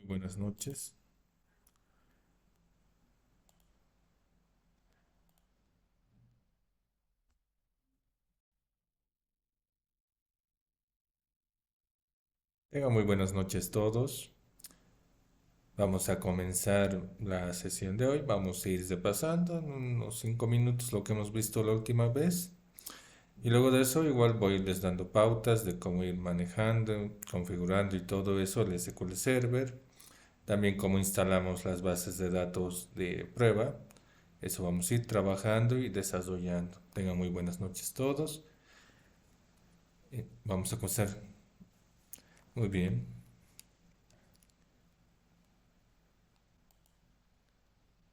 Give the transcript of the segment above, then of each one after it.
Buenas noches. Tengan muy buenas noches todos. Vamos a comenzar la sesión de hoy. Vamos a ir repasando en unos 5 minutos lo que hemos visto la última vez. Y luego de eso igual voy a irles dando pautas de cómo ir manejando, configurando y todo eso el SQL Server. También cómo instalamos las bases de datos de prueba. Eso vamos a ir trabajando y desarrollando. Tengan muy buenas noches todos. Vamos a comenzar. Muy bien.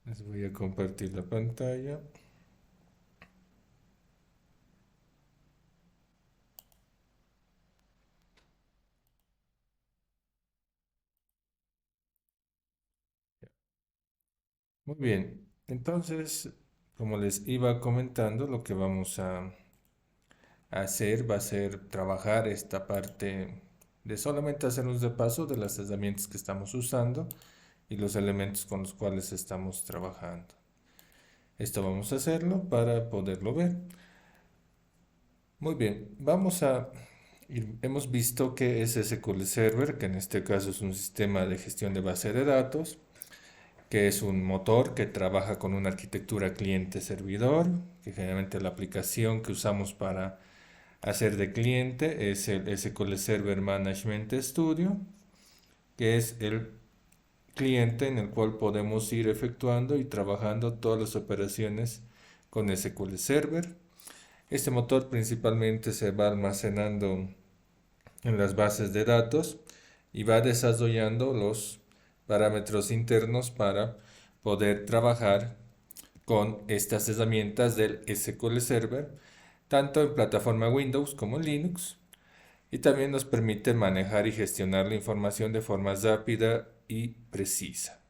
Les voy a compartir la pantalla. Muy bien, entonces, como les iba comentando, lo que vamos a hacer va a ser trabajar esta parte de solamente hacer un repaso de las herramientas que estamos usando y los elementos con los cuales estamos trabajando. Esto vamos a hacerlo para poderlo ver. Muy bien, hemos visto que es SQL Server, que en este caso es un sistema de gestión de base de datos, que es un motor que trabaja con una arquitectura cliente-servidor, que generalmente la aplicación que usamos para hacer de cliente es el SQL Server Management Studio, que es el cliente en el cual podemos ir efectuando y trabajando todas las operaciones con SQL Server. Este motor principalmente se va almacenando en las bases de datos y va desarrollando los parámetros internos para poder trabajar con estas herramientas del SQL Server, tanto en plataforma Windows como en Linux, y también nos permite manejar y gestionar la información de forma rápida y precisa.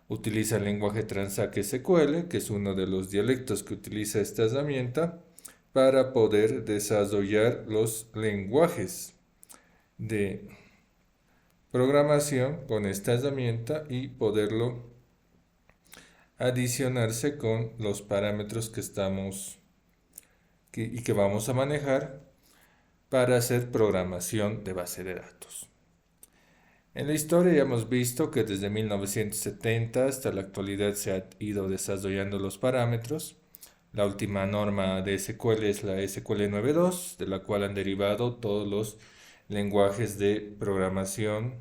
Utiliza el lenguaje Transact SQL, que es uno de los dialectos que utiliza esta herramienta, para poder desarrollar los lenguajes de programación con esta herramienta y poderlo adicionarse con los parámetros que vamos a manejar para hacer programación de base de datos. En la historia ya hemos visto que desde 1970 hasta la actualidad se han ido desarrollando los parámetros. La última norma de SQL es la SQL 9.2, de la cual han derivado todos los lenguajes de programación,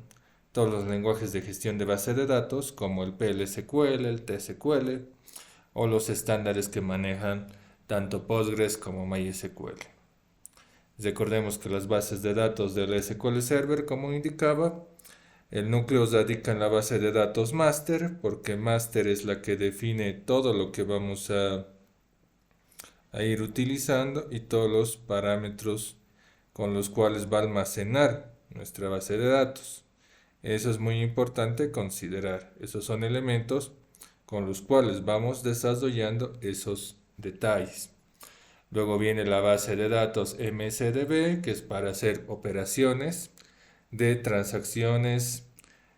todos los lenguajes de gestión de base de datos, como el PLSQL, el TSQL, o los estándares que manejan tanto Postgres como MySQL. Recordemos que las bases de datos del SQL Server, como indicaba, el núcleo radica en la base de datos master, porque master es la que define todo lo que vamos a ir utilizando y todos los parámetros con los cuales va a almacenar nuestra base de datos. Eso es muy importante considerar. Esos son elementos con los cuales vamos desarrollando esos detalles. Luego viene la base de datos MSDB, que es para hacer operaciones de transacciones,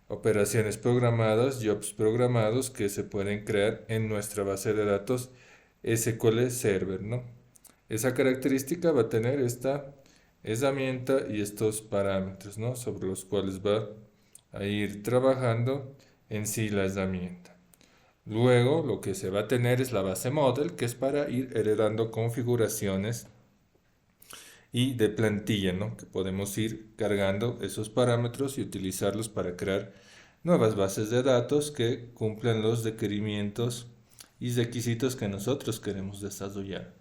operaciones programadas, jobs programados que se pueden crear en nuestra base de datos SQL Server, ¿no? Esa característica va a tener esta herramienta y estos parámetros, ¿no? Sobre los cuales va a ir trabajando en sí la herramienta. Luego lo que se va a tener es la base model, que es para ir heredando configuraciones y de plantilla, ¿no? Que podemos ir cargando esos parámetros y utilizarlos para crear nuevas bases de datos que cumplan los requerimientos y requisitos que nosotros queremos desarrollar.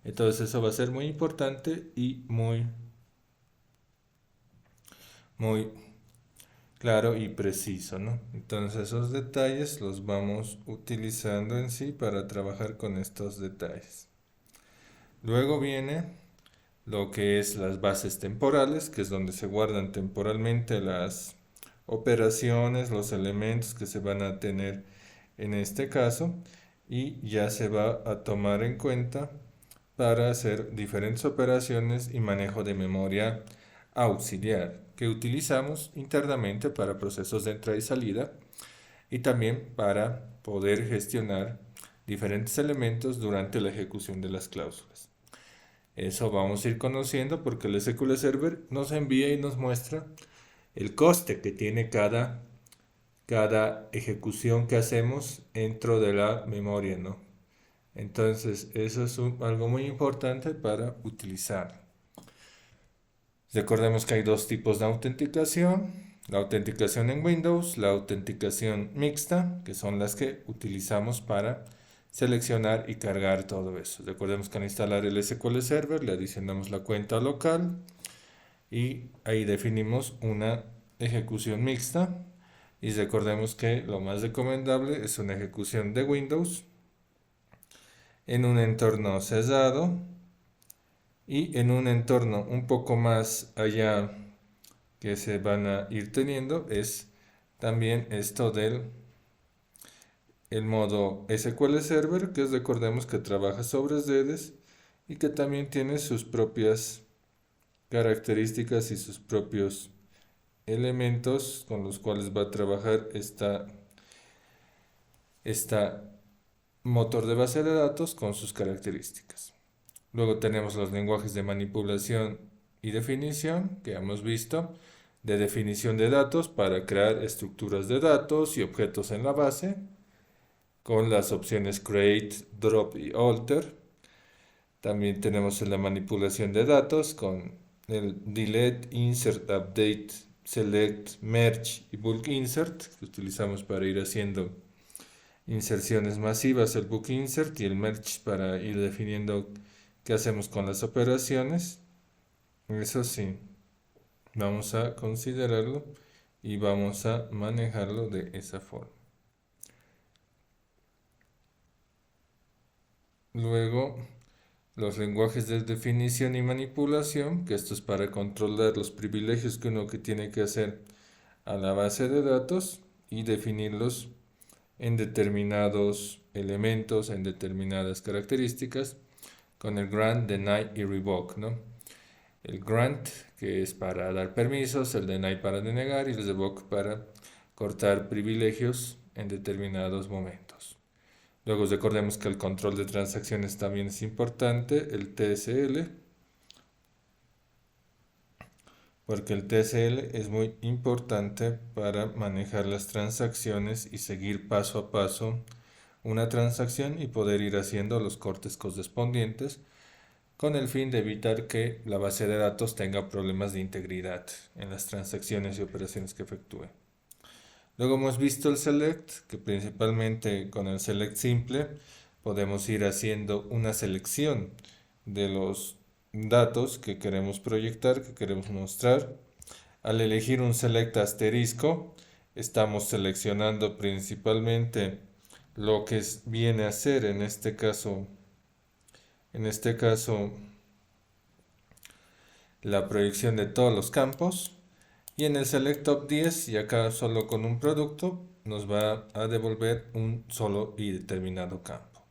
Entonces eso va a ser muy importante y muy claro y preciso, ¿no? Entonces esos detalles los vamos utilizando en sí para trabajar con estos detalles. Luego viene lo que es las bases temporales, que es donde se guardan temporalmente las operaciones, los elementos que se van a tener en este caso, y ya se va a tomar en cuenta para hacer diferentes operaciones y manejo de memoria auxiliar que utilizamos internamente para procesos de entrada y salida y también para poder gestionar diferentes elementos durante la ejecución de las cláusulas. Eso vamos a ir conociendo porque el SQL Server nos envía y nos muestra el coste que tiene cada ejecución que hacemos dentro de la memoria, ¿no? Entonces, eso es algo muy importante para utilizar. Recordemos que hay dos tipos de autenticación. La autenticación en Windows, la autenticación mixta, que son las que utilizamos para seleccionar y cargar todo eso. Recordemos que al instalar el SQL Server le adicionamos la cuenta local y ahí definimos una ejecución mixta. Y recordemos que lo más recomendable es una ejecución de Windows en un entorno cerrado y en un entorno un poco más allá que se van a ir teniendo es también esto del el modo SQL Server, que recordemos que trabaja sobre redes y que también tiene sus propias características y sus propios elementos con los cuales va a trabajar esta motor de base de datos con sus características. Luego tenemos los lenguajes de manipulación y definición que hemos visto, de definición de datos para crear estructuras de datos y objetos en la base, con las opciones create, drop y alter. También tenemos la manipulación de datos con el delete, insert, update, select, merge y bulk insert, que utilizamos para ir haciendo inserciones masivas, el bulk insert y el merge para ir definiendo qué hacemos con las operaciones. Eso sí, vamos a considerarlo y vamos a manejarlo de esa forma. Luego, los lenguajes de definición y manipulación, que esto es para controlar los privilegios que uno que tiene que hacer a la base de datos y definirlos en determinados elementos, en determinadas características, con el grant, deny y revoke, ¿no? El grant, que es para dar permisos, el deny para denegar y el revoke para cortar privilegios en determinados momentos. Luego recordemos que el control de transacciones también es importante, el TSL, porque el TSL es muy importante para manejar las transacciones y seguir paso a paso una transacción y poder ir haciendo los cortes correspondientes con el fin de evitar que la base de datos tenga problemas de integridad en las transacciones y operaciones que efectúe. Luego hemos visto el select, que principalmente con el select simple podemos ir haciendo una selección de los datos que queremos proyectar, que queremos mostrar. Al elegir un select asterisco, estamos seleccionando principalmente lo que viene a ser en este caso la proyección de todos los campos. Y en el select top 10, y acá solo con un producto, nos va a devolver un solo y determinado campo.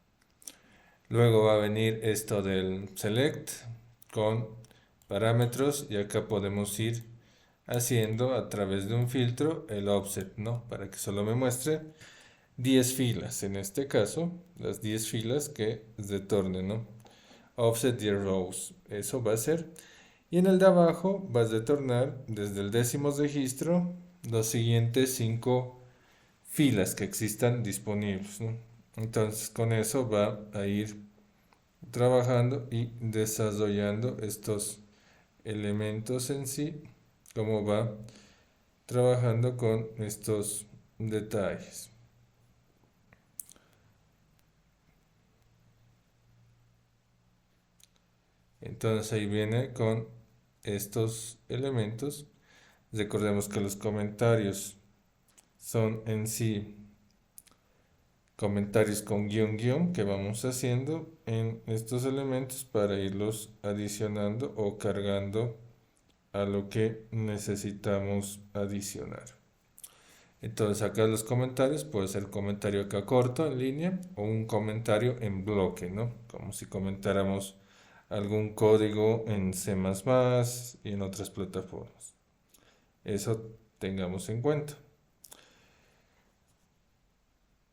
Luego va a venir esto del select con parámetros y acá podemos ir haciendo a través de un filtro el offset, ¿no? Para que solo me muestre 10 filas, en este caso, las 10 filas que retornen, ¿no? Offset 10 rows, eso va a ser. Y en el de abajo vas a retornar desde el décimo registro los siguientes 5 filas que existan disponibles, ¿no? Entonces con eso va a ir trabajando y desarrollando estos elementos en sí, como va trabajando con estos detalles. Entonces ahí viene con estos elementos. Recordemos que los comentarios son en sí comentarios con guión que vamos haciendo en estos elementos para irlos adicionando o cargando a lo que necesitamos adicionar. Entonces acá los comentarios puede ser comentario acá corto en línea o un comentario en bloque, ¿no? Como si comentáramos algún código en C++ y en otras plataformas. Eso tengamos en cuenta.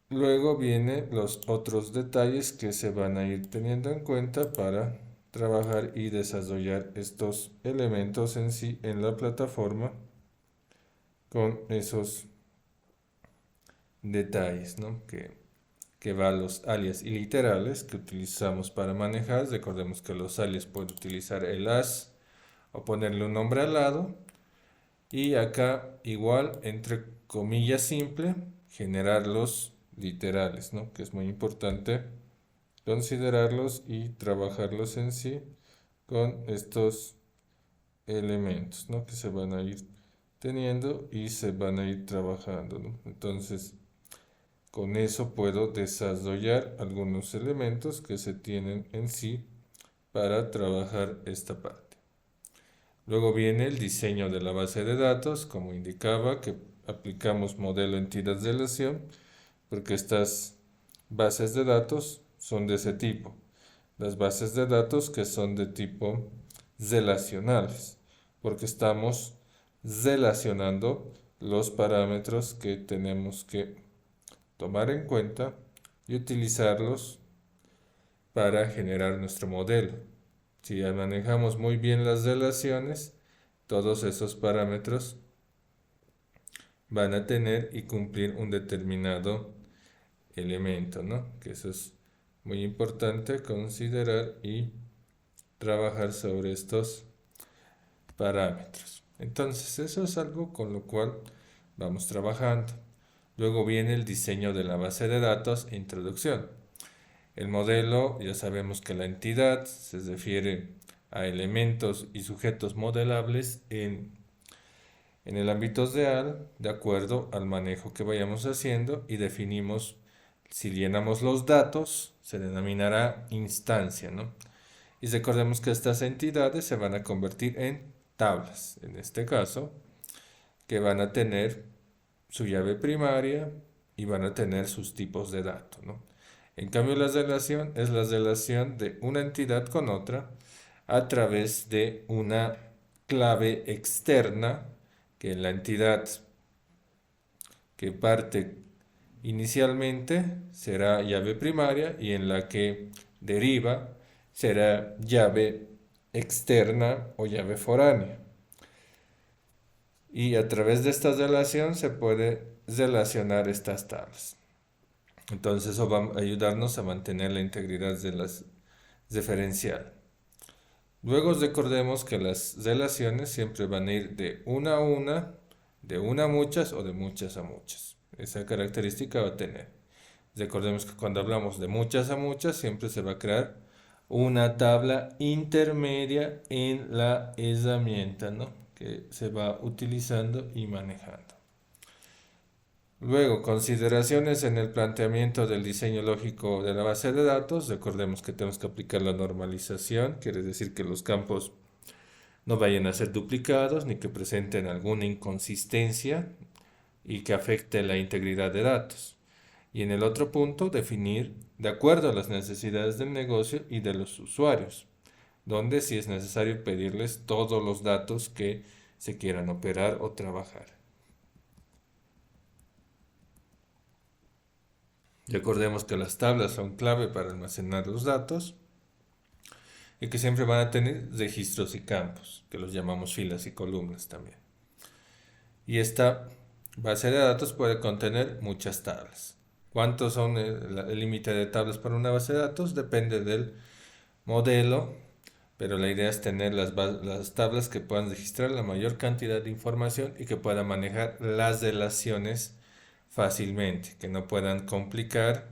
Luego vienen los otros detalles que se van a ir teniendo en cuenta para trabajar y desarrollar estos elementos en sí en la plataforma con esos detalles, ¿no? Que va a los alias iliterales que utilizamos para manejar. Recordemos que los alias pueden utilizar el as o ponerle un nombre al lado. Y acá igual, entre comillas simple, generar los literales, ¿no? Que es muy importante considerarlos y trabajarlos en sí con estos elementos, ¿no? Que se van a ir teniendo y se van a ir trabajando, ¿no? Entonces, con eso puedo desarrollar algunos elementos que se tienen en sí para trabajar esta parte. Luego viene el diseño de la base de datos, como indicaba, que aplicamos modelo entidad relación, porque estas bases de datos son de ese tipo. Las bases de datos que son de tipo relacionales, porque estamos relacionando los parámetros que tenemos que tomar en cuenta y utilizarlos para generar nuestro modelo. Si ya manejamos muy bien las relaciones, todos esos parámetros van a tener y cumplir un determinado elemento, ¿no? Que eso es muy importante considerar y trabajar sobre estos parámetros. Entonces, eso es algo con lo cual vamos trabajando. Luego viene el diseño de la base de datos e introducción. El modelo, ya sabemos que la entidad se refiere a elementos y sujetos modelables en el ámbito real, de acuerdo al manejo que vayamos haciendo, y definimos, si llenamos los datos, se denominará instancia, ¿no? Y recordemos que estas entidades se van a convertir en tablas, en este caso, que van a tener su llave primaria y van a tener sus tipos de datos, ¿no? En cambio, la relación es la relación de una entidad con otra a través de una clave externa que la entidad que parte inicialmente será llave primaria y en la que deriva será llave externa o llave foránea. Y a través de esta relación se puede relacionar estas tablas. Entonces eso va a ayudarnos a mantener la integridad de las referencial. Luego recordemos que las relaciones siempre van a ir de una a una, de una a muchas o de muchas a muchas. Esa característica va a tener. Recordemos que cuando hablamos de muchas a muchas siempre se va a crear una tabla intermedia en la herramienta, ¿no? Que se va utilizando y manejando. Luego, consideraciones en el planteamiento del diseño lógico de la base de datos. Recordemos que tenemos que aplicar la normalización, quiere decir que los campos no vayan a ser duplicados ni que presenten alguna inconsistencia y que afecte la integridad de datos. Y en el otro punto, definir de acuerdo a las necesidades del negocio y de los usuarios, donde si es necesario pedirles todos los datos que se quieran operar o trabajar. Recordemos que las tablas son clave para almacenar los datos y que siempre van a tener registros y campos, que los llamamos filas y columnas también. Y esta base de datos puede contener muchas tablas. ¿Cuántos son el límite de tablas para una base de datos? Depende del modelo, pero la idea es tener las tablas que puedan registrar la mayor cantidad de información y que puedan manejar las relaciones fácilmente, que no puedan complicar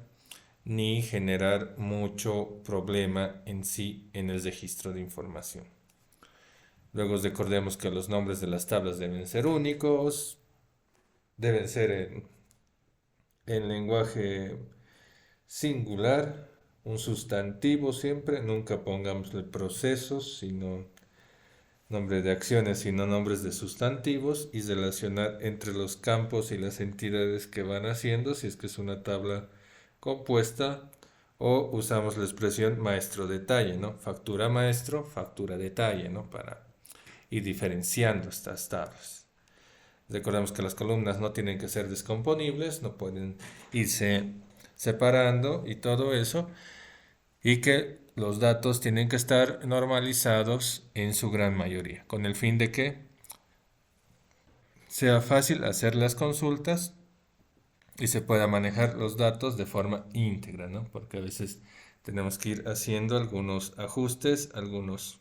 ni generar mucho problema en sí en el registro de información. Luego recordemos que los nombres de las tablas deben ser únicos, deben ser en lenguaje singular, un sustantivo siempre, nunca pongamos procesos, sino nombres de acciones, sino nombres de sustantivos, y relacionar entre los campos y las entidades que van haciendo, si es que es una tabla compuesta o usamos la expresión maestro detalle, ¿no? Factura maestro, factura detalle, ¿no? Para ir diferenciando estas tablas. Recordemos que las columnas no tienen que ser descomponibles, no pueden irse separando y todo eso, y que los datos tienen que estar normalizados en su gran mayoría, con el fin de que sea fácil hacer las consultas y se pueda manejar los datos de forma íntegra, ¿no? Porque a veces tenemos que ir haciendo algunos ajustes, algunos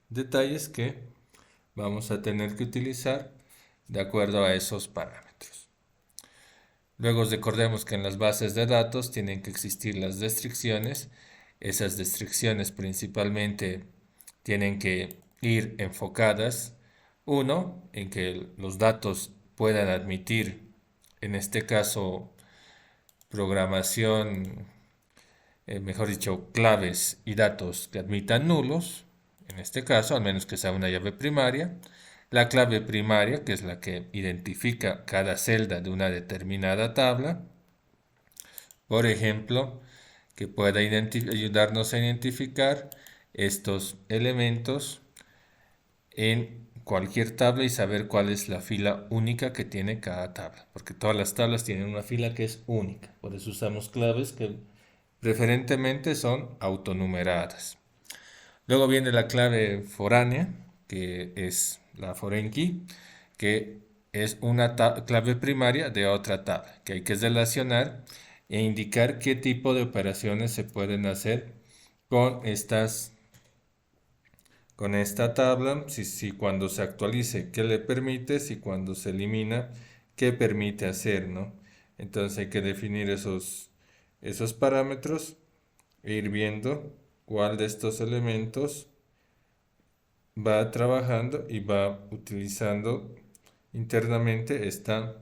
detalles que vamos a tener que utilizar de acuerdo a esos parámetros. Luego recordemos que en las bases de datos tienen que existir las restricciones. Esas restricciones principalmente tienen que ir enfocadas, uno, en que los datos puedan admitir, en este caso, programación, mejor dicho, claves y datos que admitan nulos, en este caso, al menos que sea una llave primaria. La clave primaria, que es la que identifica cada celda de una determinada tabla. Por ejemplo, que pueda ayudarnos a identificar estos elementos en cualquier tabla y saber cuál es la fila única que tiene cada tabla, porque todas las tablas tienen una fila que es única. Por eso usamos claves que preferentemente son autonumeradas. Luego viene la clave foránea, que es la foreign key, que es una clave primaria de otra tabla, que hay que relacionar e indicar qué tipo de operaciones se pueden hacer con con esta tabla, si cuando se actualice, qué le permite, si cuando se elimina, qué permite hacer, ¿no? Entonces hay que definir esos parámetros e ir viendo cuál de estos elementos va trabajando y va utilizando internamente esta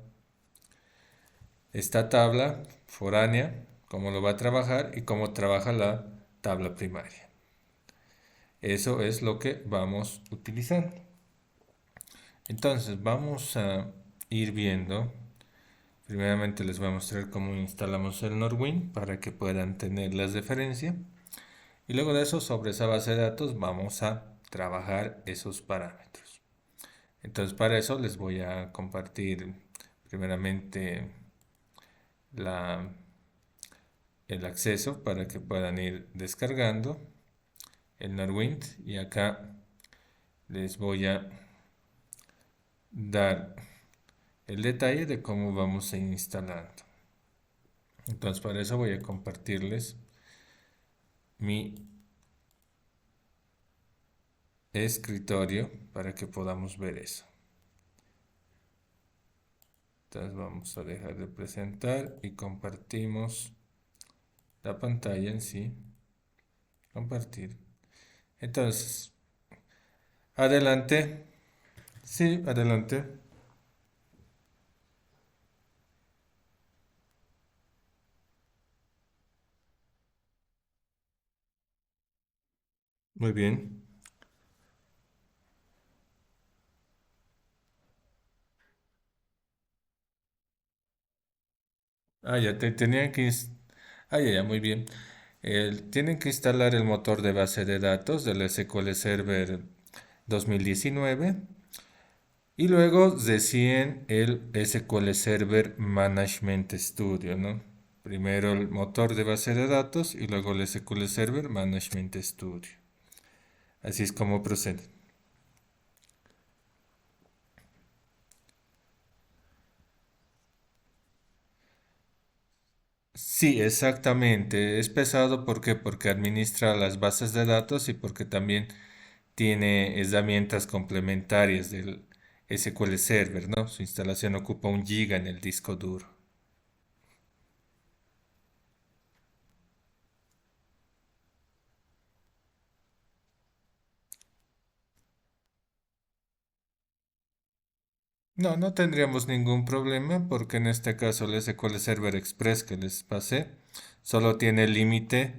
tabla foránea, cómo lo va a trabajar y cómo trabaja la tabla primaria. Eso es lo que vamos utilizando. Entonces vamos a ir viendo. Primeramente les voy a mostrar cómo instalamos el Norwin para que puedan tener las referencias. Y luego de eso, sobre esa base de datos, vamos a trabajar esos parámetros. Entonces para eso les voy a compartir primeramente el acceso para que puedan ir descargando el Norwind y acá les voy a dar el detalle de cómo vamos a ir instalando. Entonces para eso voy a compartirles mi escritorio para que podamos ver eso. Entonces vamos a dejar de presentar y compartimos la pantalla en sí. Compartir. Entonces, adelante. Sí, adelante. Muy bien. Ya te tenían que... ya, muy bien. Tienen que instalar el motor de base de datos del SQL Server 2019 y luego recién el SQL Server Management Studio, ¿no? Primero el motor de base de datos y luego el SQL Server Management Studio. Así es como procede. Sí, exactamente. Es pesado porque administra las bases de datos y porque también tiene herramientas complementarias del SQL Server, ¿no? Su instalación ocupa 1 GB en el disco duro. No, no tendríamos ningún problema porque en este caso el SQL Server Express que les pasé solo tiene el límite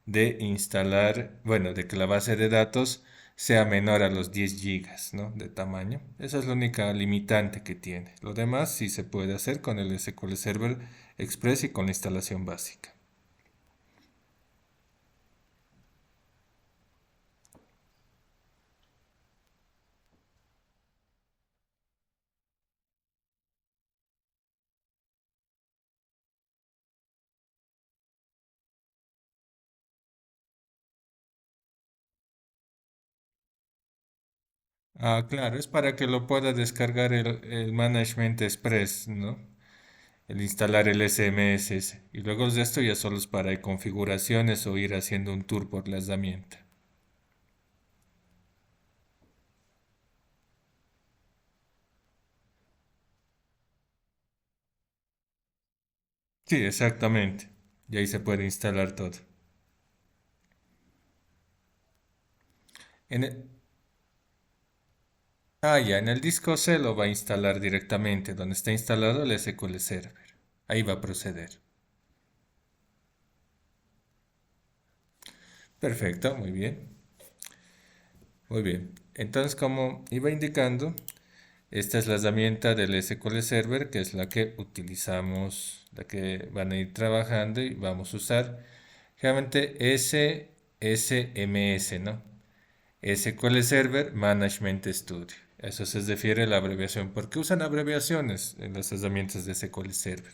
de instalar, bueno, de que la base de datos sea menor a los 10 gigas, ¿no? De tamaño. Esa es la única limitante que tiene. Lo demás sí se puede hacer con el SQL Server Express y con la instalación básica. Ah, claro, es para que lo pueda descargar el Management Express, ¿no? El instalar el SMS. Y luego de esto ya solo es para configuraciones o ir haciendo un tour por la herramienta. Sí, exactamente. Y ahí se puede instalar todo. En el- ya, en el disco C lo va a instalar directamente, donde está instalado el SQL Server. Ahí va a proceder. Perfecto, muy bien. Muy bien. Entonces, como iba indicando, esta es la herramienta del SQL Server, que es la que utilizamos, la que van a ir trabajando y vamos a usar. Generalmente SSMS, ¿no? SQL Server Management Studio. Eso se refiere a la abreviación. ¿Por qué usan abreviaciones en las herramientas de SQL Server?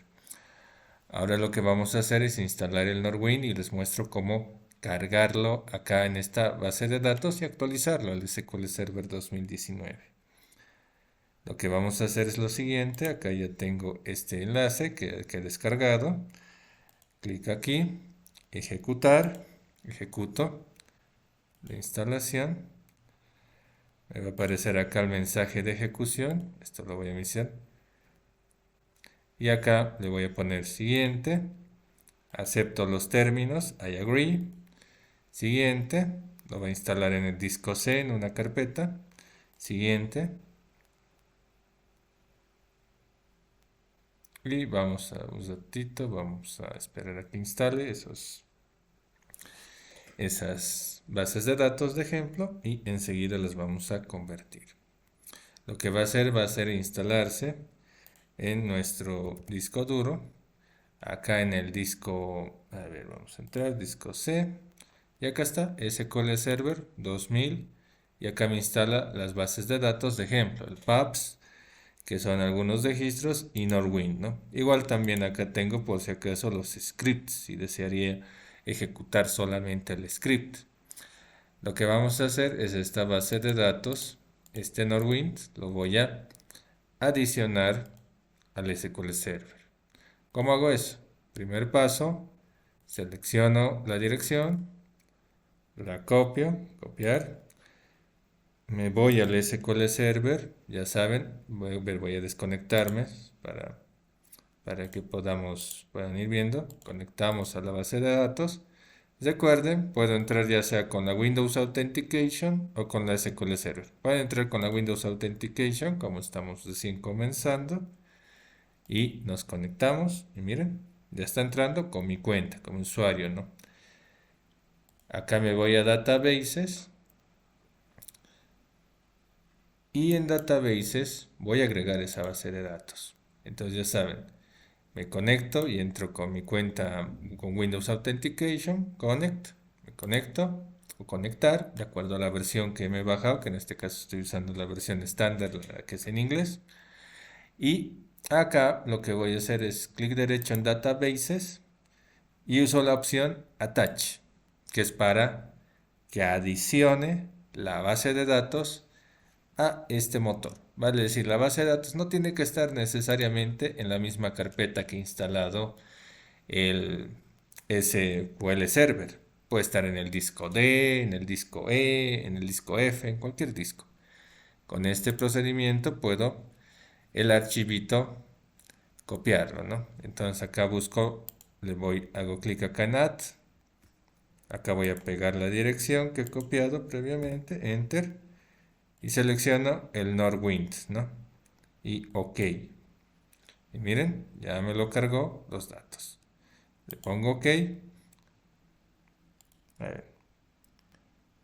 Ahora lo que vamos a hacer es instalar el Norwind y les muestro cómo cargarlo acá en esta base de datos y actualizarlo al SQL Server 2019. Lo que vamos a hacer es lo siguiente. Acá ya tengo este enlace que he descargado. Clic aquí, ejecutar, ejecuto la instalación. Me va a aparecer acá el mensaje de ejecución. Esto lo voy a iniciar. Y acá le voy a poner siguiente. Acepto los términos. I agree. Siguiente. Lo voy a instalar en el disco C en una carpeta. Siguiente. Y vamos a un ratito. Vamos a esperar a que instale esas bases de datos de ejemplo. Y enseguida las vamos a convertir. Lo que va a ser instalarse en nuestro disco duro. Acá en el disco, a ver, vamos a entrar, disco C. Y acá está, SQL Server 2000. Y acá me instala las bases de datos de ejemplo, el PABS, que son algunos registros, y Norwind, ¿no? Igual también acá tengo por si acaso los scripts, si desearía ejecutar solamente el script. Lo que vamos a hacer es esta base de datos, este Norwind, lo voy a adicionar al SQL Server. ¿Cómo hago eso? Primer paso, selecciono la dirección, la copio, copiar, me voy al SQL Server, ya saben, voy a desconectarme para, para que puedan ir viendo. Conectamos a la base de datos. Recuerden, puedo entrar ya sea con la Windows Authentication o con la SQL Server. Pueden entrar con la Windows Authentication, como estamos recién comenzando, y nos conectamos. Y miren, ya está entrando con mi cuenta, como usuario, ¿no? Acá me voy a Databases y en Databases voy a agregar esa base de datos. Entonces ya saben, me conecto y entro con mi cuenta con Windows Authentication, me conecto o conectar, de acuerdo a la versión que me he bajado, que en este caso estoy usando la versión estándar, la que es en inglés. Y acá lo que voy a hacer es clic derecho en Databases y uso la opción Attach, que es para que adicione la base de datos a este motor. Vale decir, la base de datos no tiene que estar necesariamente en la misma carpeta que he instalado el SQL Server. Puede estar en el disco D, en el disco E, en el disco F, en cualquier disco. Con este procedimiento puedo el archivito copiarlo, ¿no? Entonces acá busco, hago clic acá en Add. Acá voy a pegar la dirección que he copiado previamente, Enter. Y selecciono el Norwind, ¿no? Y OK. Y miren, ya me lo cargó los datos. Le pongo OK. A ver,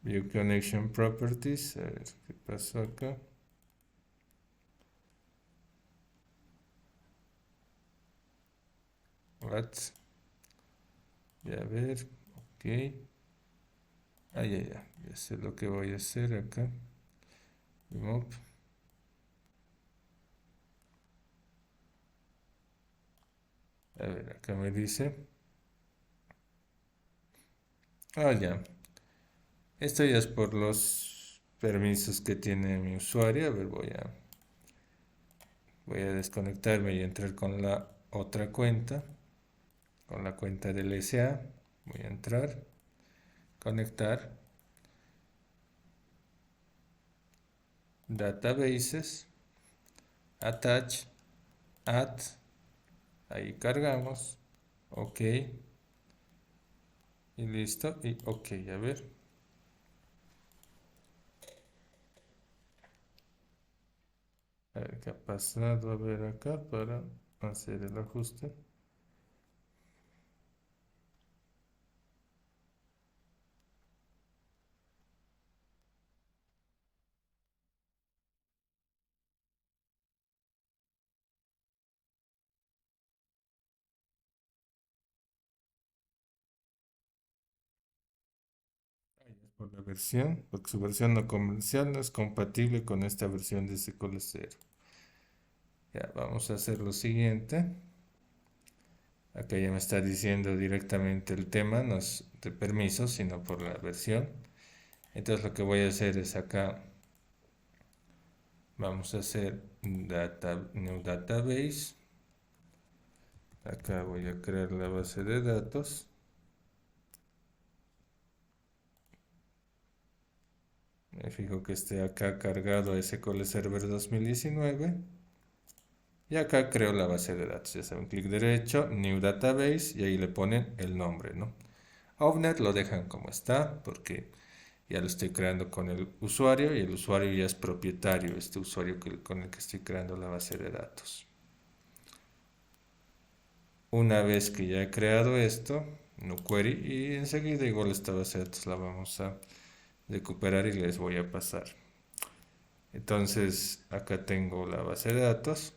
View Connection Properties. A ver, ¿qué pasó acá? What? Ya a ver, OK. Ya sé lo que voy a hacer acá. Remove. A ver, acá me dice. Ya. Esto ya es por los permisos que tiene mi usuario. A ver, voy a desconectarme y entrar con la otra cuenta, con la cuenta del SA. Voy a entrar, conectar, databases, attach, add, ahí cargamos, ok, y listo, y ok, a ver qué ha pasado, a ver acá para hacer el ajuste. Ahí es por la versión, porque su versión no comercial no es compatible con esta versión de SQL 0. Ya, vamos a hacer lo siguiente. Acá ya me está diciendo directamente el tema, no es de permiso, sino por la versión. Entonces lo que voy a hacer es acá, vamos a hacer new database. Acá voy a crear la base de datos. Me fijo que esté acá cargado SQL Server 2019. Y acá creo la base de datos. Ya saben, clic derecho, New Database y ahí le ponen el nombre, ¿no? Owner lo dejan como está porque ya lo estoy creando con el usuario y el usuario ya es propietario, este usuario con el que estoy creando la base de datos. Una vez que ya he creado esto, no query y enseguida igual esta base de datos la vamos a recuperar y les voy a pasar. Entonces acá tengo la base de datos,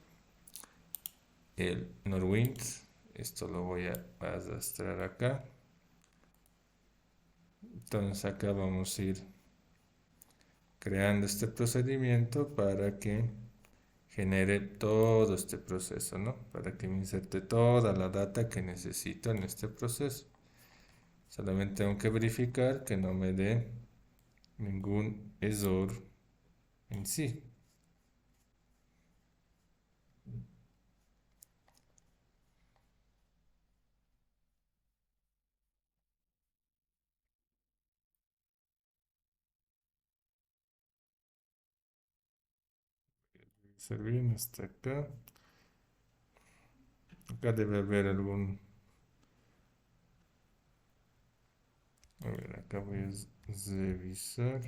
el Norwind, esto lo voy a arrastrar acá. Entonces acá vamos a ir creando este procedimiento para que genere todo este proceso, ¿no? Para que me inserte toda la data que necesito en este proceso. Solamente tengo que verificar que no me dé ningún error en sí. Revisar bien hasta acá. Acá debe haber algún... A ver, acá voy a revisar.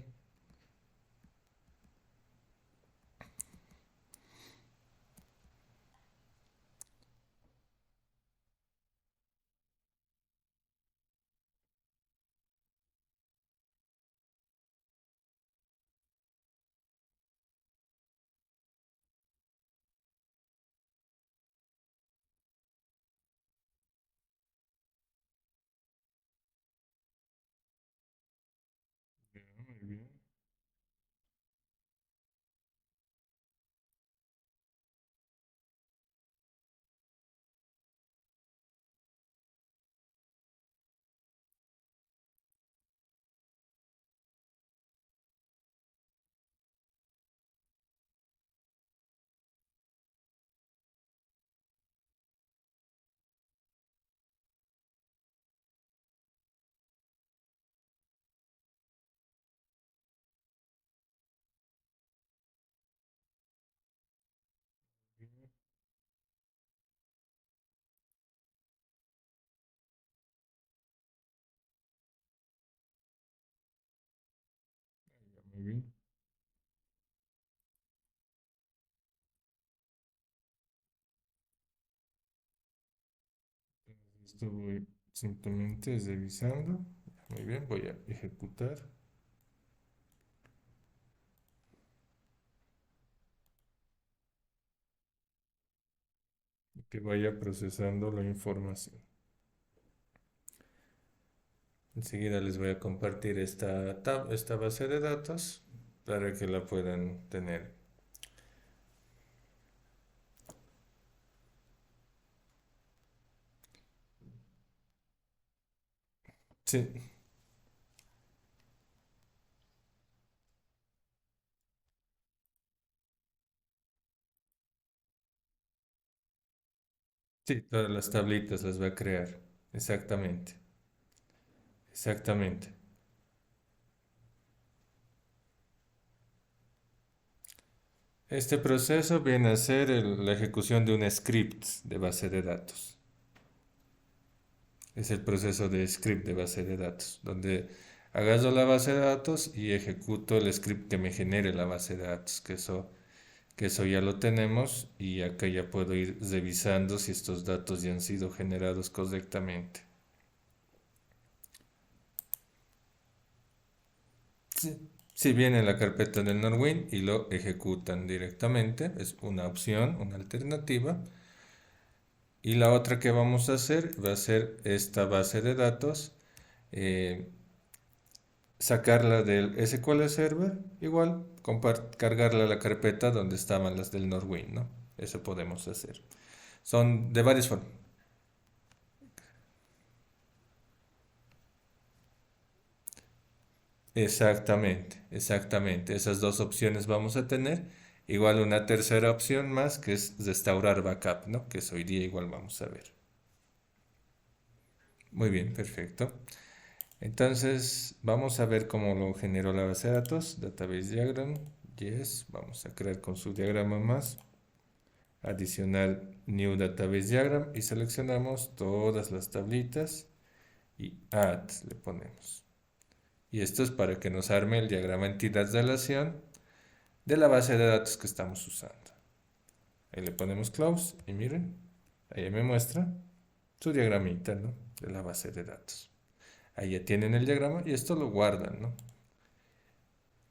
Ya, muy bien. Ya, muy bien. Entonces, esto voy simplemente revisando. Muy bien, voy a ejecutar. Y que vaya procesando la información. Enseguida les voy a compartir esta base de datos para que la puedan tener. Sí, Sí, todas las tablitas las va a crear. Exactamente, exactamente. Este proceso viene a ser la ejecución de un script de base de datos. Es el proceso de script de base de datos, donde agarro la base de datos y ejecuto el script que me genere la base de datos, que eso ya lo tenemos y acá ya puedo ir revisando si estos datos ya han sido generados correctamente. Si viene la carpeta del Norwin y lo ejecutan directamente, es una opción, una alternativa. Y la otra que vamos a hacer va a ser esta base de datos, eh, sacarla del SQL Server, igual, cargarla a la carpeta donde estaban las del Norwin, ¿no? Eso podemos hacer. Son de varias formas. Exactamente, exactamente. Esas dos opciones vamos a tener. Igual una tercera opción más que es restaurar backup, ¿no? Que eso hoy día igual vamos a ver. Muy bien, perfecto. Entonces, vamos a ver cómo lo generó la base de datos. Database diagram. Yes. Vamos a crear con su diagrama más. Adicional New Database Diagram. Y seleccionamos todas las tablitas. Y Add le ponemos. Y esto es para que nos arme el diagrama entidad-relación de la base de datos que estamos usando. Ahí le ponemos Close. Y miren, ahí me muestra su diagramita, ¿no? De la base de datos. Ahí ya tienen el diagrama y esto lo guardan, ¿no?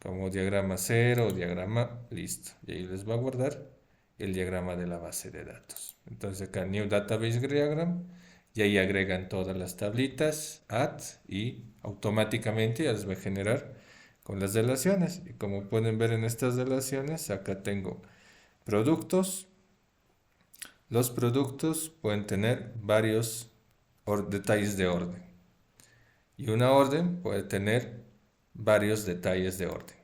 Como diagrama 0 o diagrama, listo. Y ahí les va a guardar el diagrama de la base de datos. Entonces acá New Database Diagram y ahí agregan todas las tablitas, add y automáticamente ya les va a generar con las relaciones. Y como pueden ver en estas relaciones, acá tengo productos. Los productos pueden tener varios detalles de orden y una orden puede tener varios detalles de orden.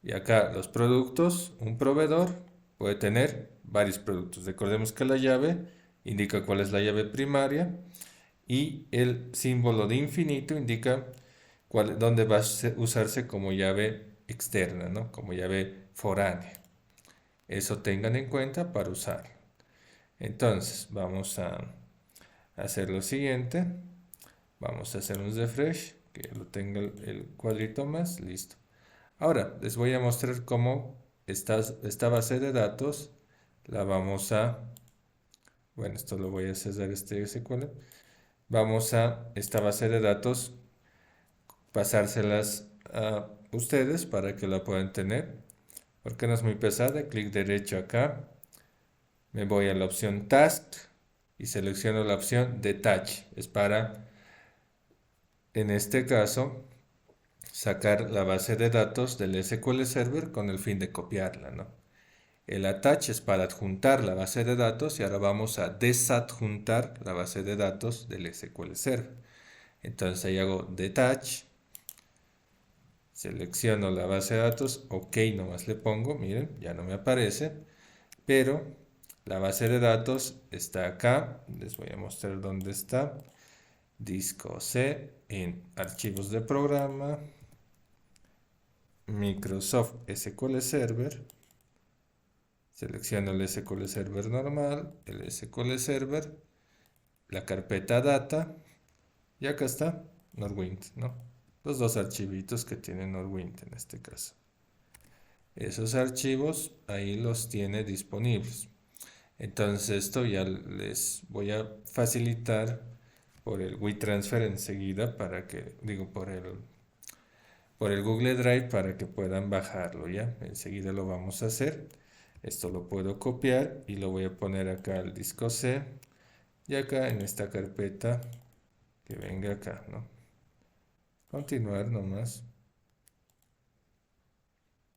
Y acá los productos, un proveedor puede tener varios productos. Recordemos que la llave indica cuál es la llave primaria y el símbolo de infinito indica dónde va a usarse como llave externa, ¿no? Como llave foránea. Eso tengan en cuenta para usar. Entonces, vamos a hacer lo siguiente. Vamos a hacer un refresh, que lo tenga el cuadrito más, listo. Ahora les voy a mostrar cómo esta base de datos la vamos a, bueno, esto lo voy a cerrar este SQL. Vamos a esta base de datos pasárselas a ustedes para que la puedan tener, porque no es muy pesada. Clic derecho acá, me voy a la opción Task y selecciono la opción Detach. Es para, en este caso, sacar la base de datos del SQL Server con el fin de copiarla, ¿no? El attach es para adjuntar la base de datos y ahora vamos a desadjuntar la base de datos del SQL Server. Entonces ahí hago detach, selecciono la base de datos, ok, nomás le pongo, miren, ya no me aparece, pero la base de datos está acá, les voy a mostrar dónde está, disco C, en archivos de programa, Microsoft SQL Server, selecciono el SQL Server normal, el SQL Server, la carpeta data y acá está Norwind, ¿no? Los dos archivitos que tiene Norwind en este caso. Esos archivos ahí los tiene disponibles. Entonces esto ya les voy a facilitar por el WeTransfer enseguida para que, digo, por el Google Drive para que puedan bajarlo, ¿ya? Enseguida lo vamos a hacer. Esto lo puedo copiar y lo voy a poner acá al disco C y acá en esta carpeta que venga acá, ¿no? Continuar nomás.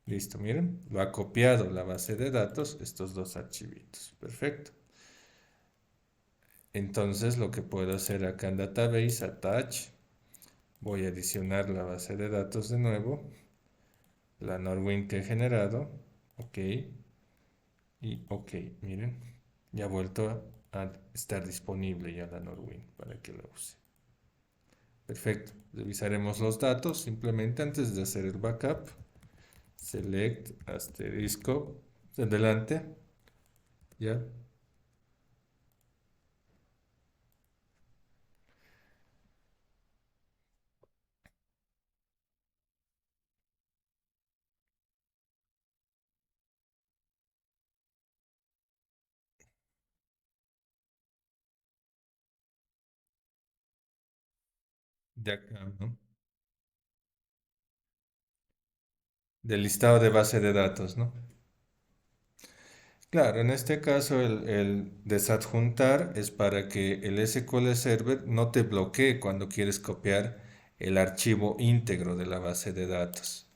Listo, miren, lo ha copiado la base de datos, estos dos archivitos. Perfecto. Entonces lo que puedo hacer acá en Database, Attach, voy a adicionar la base de datos de nuevo, la Norwind que he generado, ok, y ok, miren, ya ha vuelto a estar disponible ya la Norwind para que la use. Perfecto. Revisaremos los datos simplemente antes de hacer el backup. Select asterisco adelante. Ya. De acá, ¿no? Del listado de base de datos, ¿no? Claro, en este caso el desadjuntar es para que el SQL Server no te bloquee cuando quieres copiar el archivo íntegro de la base de datos.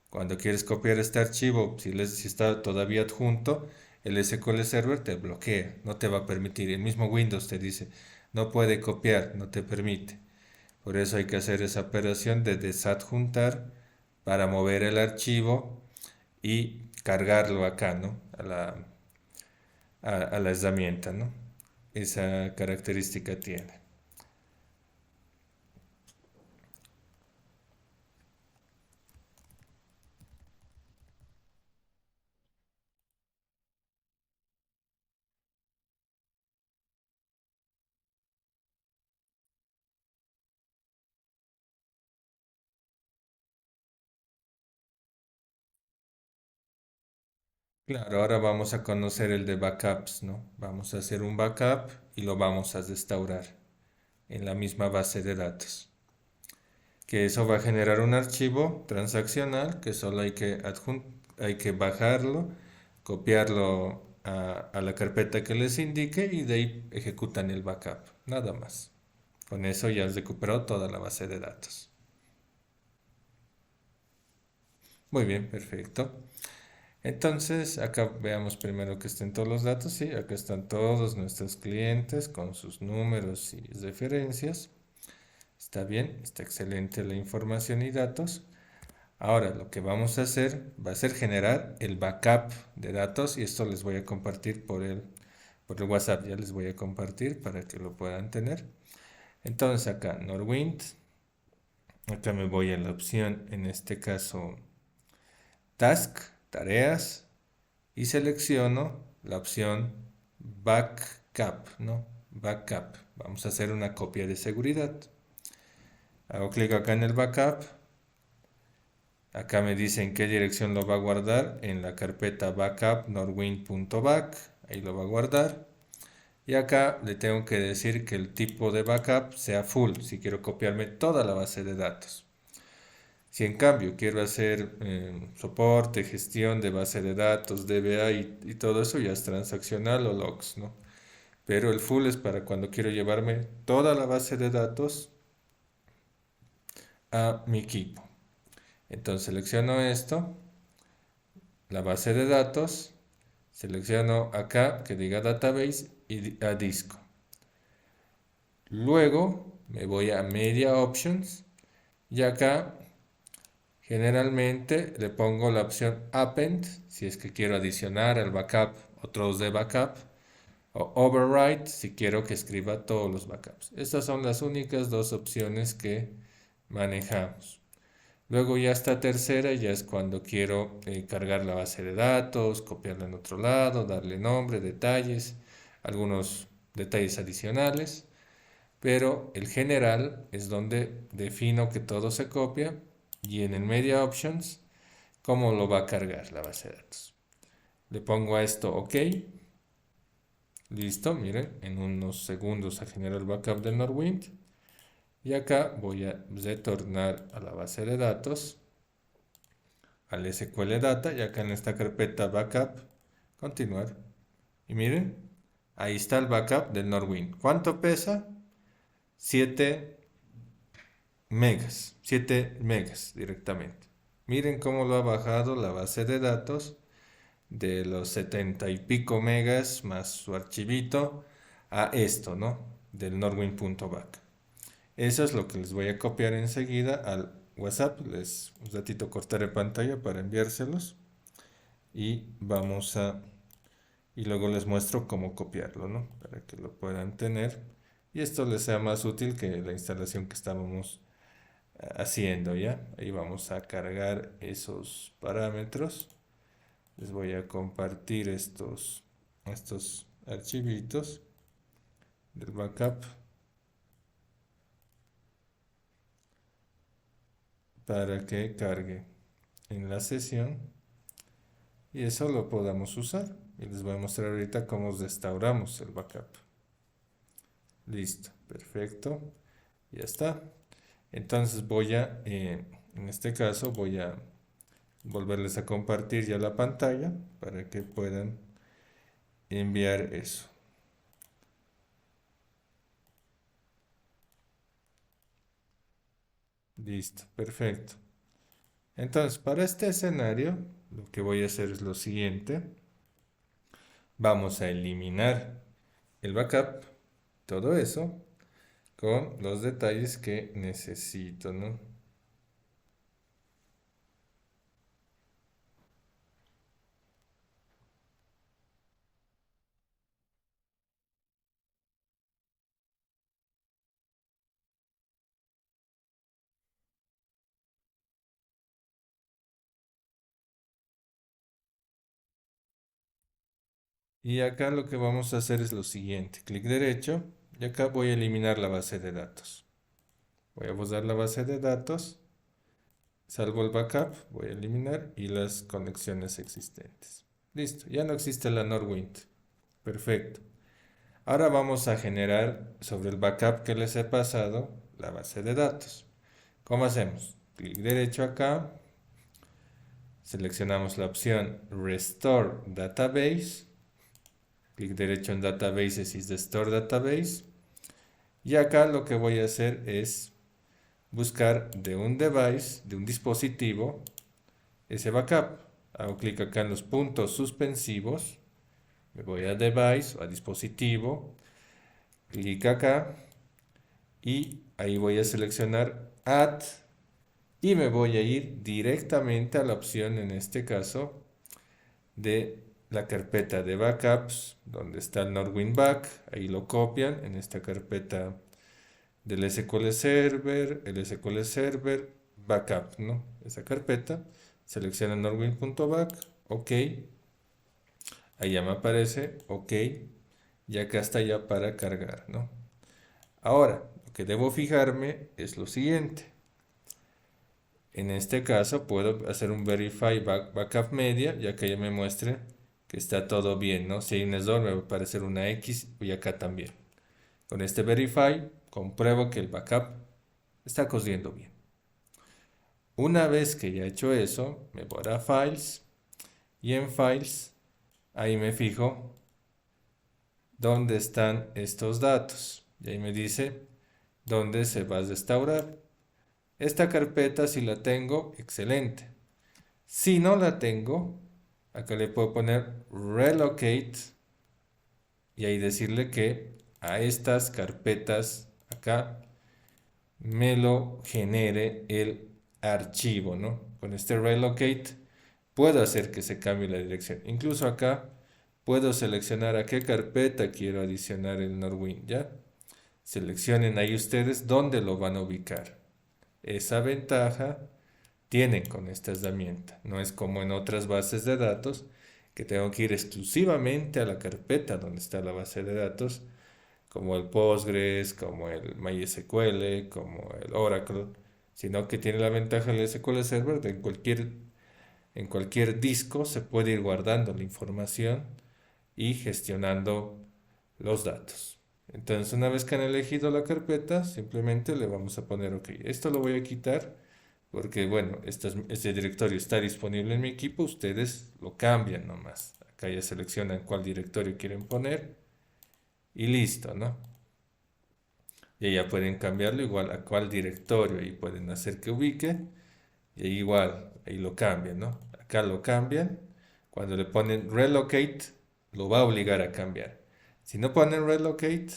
Cuando quieres copiar este archivo, si está todavía adjunto, el SQL Server te bloquea, no te va a permitir. El mismo Windows te dice, no puede copiar, no te permite. Por eso hay que hacer esa operación de desadjuntar para mover el archivo y cargarlo acá, ¿no? A la herramienta, ¿no? Esa característica tiene. Claro, ahora vamos a conocer el de backups, ¿no? Vamos a hacer un backup y lo vamos a restaurar en la misma base de datos. Que eso va a generar un archivo transaccional que solo hay que bajarlo, copiarlo a la carpeta que les indique y de ahí ejecutan el backup. Nada más. Con eso ya has recuperado toda la base de datos. Muy bien, perfecto. Entonces, acá veamos primero que estén todos los datos. Sí, acá están todos nuestros clientes con sus números y referencias. Está bien, está excelente la información y datos. Ahora, lo que vamos a hacer va a ser generar el backup de datos y esto les voy a compartir por el WhatsApp. Ya les voy a compartir para que lo puedan tener. Entonces, acá, Norwind. Acá me voy a la opción, en este caso, Task, tareas. Y selecciono la opción Backup, ¿no? Backup. Vamos a hacer una copia de seguridad. Hago clic acá en el backup. Acá me dice en qué dirección lo va a guardar. En la carpeta backup norwind.back. Ahí lo va a guardar. Y acá le tengo que decir que el tipo de backup sea full, si quiero copiarme toda la base de datos. Si en cambio quiero hacer soporte, gestión de base de datos, DBA y todo eso, ya es transaccional o logs, ¿no? Pero el full es para cuando quiero llevarme toda la base de datos a mi equipo. Entonces selecciono esto, la base de datos, selecciono acá que diga database y a disco. Luego me voy a media options y acá generalmente le pongo la opción append si es que quiero adicionar al backup otros de backup o overwrite si quiero que escriba todos los backups. Estas son las únicas dos opciones que manejamos. Luego ya esta tercera ya es cuando quiero cargar la base de datos, copiarla en otro lado, darle nombre, detalles, algunos detalles adicionales. Pero el general es donde defino que todo se copia y en el media options cómo lo va a cargar la base de datos. Le pongo a esto OK. Listo, miren, en unos segundos se genera el backup del Norwind. Y acá voy a retornar a la base de datos, al SQL Data, y acá en esta carpeta Backup, continuar. Y miren, ahí está el backup del Norwind. ¿Cuánto pesa? 7 megas, 7 megas directamente. Miren cómo lo ha bajado la base de datos de los 70 y pico megas más su archivito a esto, ¿no? Del norwin.back. Eso es lo que les voy a copiar enseguida al WhatsApp. Un ratito cortaré pantalla para enviárselos. Y vamos a y luego les muestro cómo copiarlo, ¿no? Para que lo puedan tener y esto les sea más útil que la instalación que estábamos haciendo, ¿ya? Ahí vamos a cargar esos parámetros. Les voy a compartir estos archivitos del backup para que cargue en la sesión y eso lo podamos usar. Y les voy a mostrar ahorita cómo restauramos el backup. Listo, perfecto, ya está. Entonces en este caso voy a volverles a compartir ya la pantalla para que puedan enviar eso. Listo, perfecto. Entonces, para este escenario, lo que voy a hacer es lo siguiente. Vamos a eliminar el backup, todo eso, con los detalles que necesito, ¿no? Y acá lo que vamos a hacer es lo siguiente. Clic derecho y acá voy a eliminar la base de datos. Voy a borrar la base de datos, salvo el backup, voy a eliminar y las conexiones existentes. Listo, ya no existe la Norwind. Perfecto. Ahora vamos a generar sobre el backup que les he pasado la base de datos. ¿Cómo hacemos? Clic derecho acá, seleccionamos la opción Restore Database, clic derecho en Databases y Restore Database, y acá lo que voy a hacer es buscar de un device, de un dispositivo, ese backup. Hago clic acá en los puntos suspensivos, me voy a device o a dispositivo, clic acá y ahí voy a seleccionar Add y me voy a ir directamente a la opción, en este caso, de la carpeta de backups, donde está el Norwind Back, ahí lo copian en esta carpeta del SQL Server, el SQL Server Backup, ¿no? Esa carpeta, seleccionan norwind.back, ok, ahí ya me aparece, ok, y acá está ya para cargar, ¿no? Ahora, lo que debo fijarme es lo siguiente. En este caso puedo hacer un verify backup media, ya que ya me muestre que está todo bien, ¿no? Si hay un error me va a aparecer una X y acá también. Con este verify compruebo que el backup está corriendo bien. Una vez que ya he hecho eso, me voy a Files y en Files ahí me fijo dónde están estos datos. Y ahí me dice dónde se va a restaurar. Esta carpeta si la tengo, excelente. Si no la tengo, acá le puedo poner relocate y ahí decirle que a estas carpetas acá me lo genere el archivo, ¿no? Con este relocate puedo hacer que se cambie la dirección. Incluso acá puedo seleccionar a qué carpeta quiero adicionar el Norwind, ¿ya? Seleccionen ahí ustedes dónde lo van a ubicar. Esa ventaja tienen con esta herramienta. No es como en otras bases de datos que tengo que ir exclusivamente a la carpeta donde está la base de datos, como el Postgres, como el MySQL, como el Oracle, sino que tiene la ventaja del SQL Server de en cualquier disco se puede ir guardando la información y gestionando los datos. Entonces, una vez que han elegido la carpeta, simplemente le vamos a poner OK. Esto lo voy a quitar porque, bueno, este directorio está disponible en mi equipo. Ustedes lo cambian nomás. Acá ya seleccionan cuál directorio quieren poner y listo, ¿no? Y ya pueden cambiarlo igual a cuál directorio y pueden hacer que ubique y igual, ahí lo cambian, ¿no? Acá lo cambian. Cuando le ponen relocate, lo va a obligar a cambiar. Si no ponen relocate,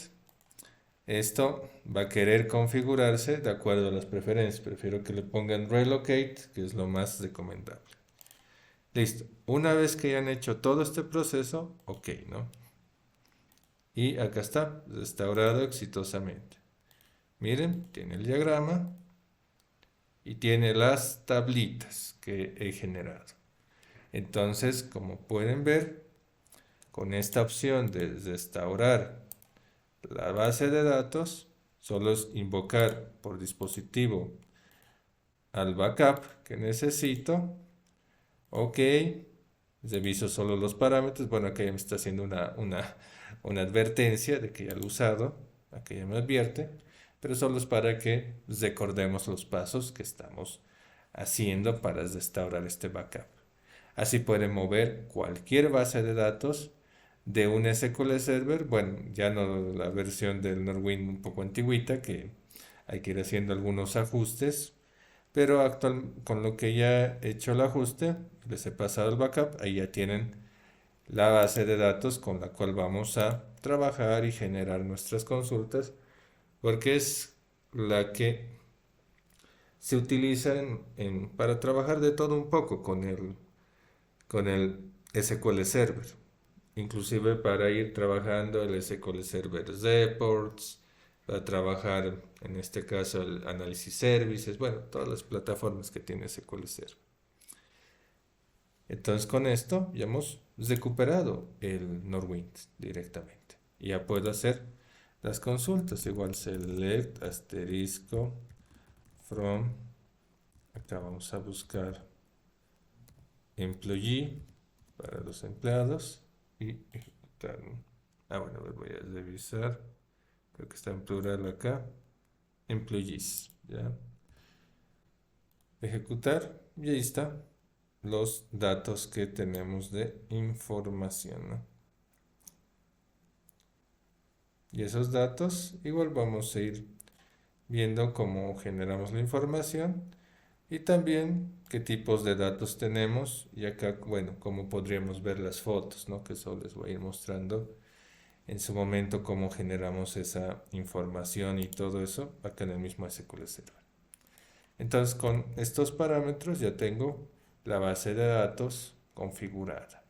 esto va a querer configurarse de acuerdo a las preferencias. Prefiero que le pongan relocate, que es lo más recomendable. Listo. Una vez que ya han hecho todo este proceso, ok, ¿no? Y acá está, restaurado exitosamente. Miren, tiene el diagrama y tiene las tablitas que he generado. Entonces, como pueden ver, con esta opción de restaurar la base de datos, solo es invocar por dispositivo al backup que necesito. Ok, reviso solo los parámetros. Bueno, acá ya me está haciendo una advertencia de que ya lo he usado. Acá ya me advierte. Pero solo es para que recordemos los pasos que estamos haciendo para restaurar este backup. Así pueden mover cualquier base de datos de un SQL Server. Bueno, ya no la versión del Norwind un poco antigüita, que hay que ir haciendo algunos ajustes. Pero con lo que ya he hecho el ajuste, les he pasado el backup, ahí ya tienen la base de datos con la cual vamos a trabajar y generar nuestras consultas, porque es la que se utiliza para trabajar de todo un poco con el SQL Server, inclusive para ir trabajando el SQL Server Reports, para trabajar en este caso el Analysis Services, bueno, todas las plataformas que tiene SQL Server. Entonces con esto ya hemos recuperado el Norwind directamente. Y ya puedo hacer las consultas, igual select asterisco from, acá vamos a buscar employee para los empleados y ejecutar. Bueno, voy a revisar, creo que está en plural acá, employees, ya. Ejecutar y ahí está los datos que tenemos de información, ¿no? Y esos datos igual vamos a ir viendo cómo generamos la información y también qué tipos de datos tenemos y acá, bueno, cómo podríamos ver las fotos, ¿no? Que eso les voy a ir mostrando en su momento cómo generamos esa información y todo eso acá en el mismo SQL Server. Entonces con estos parámetros ya tengo la base de datos configurada.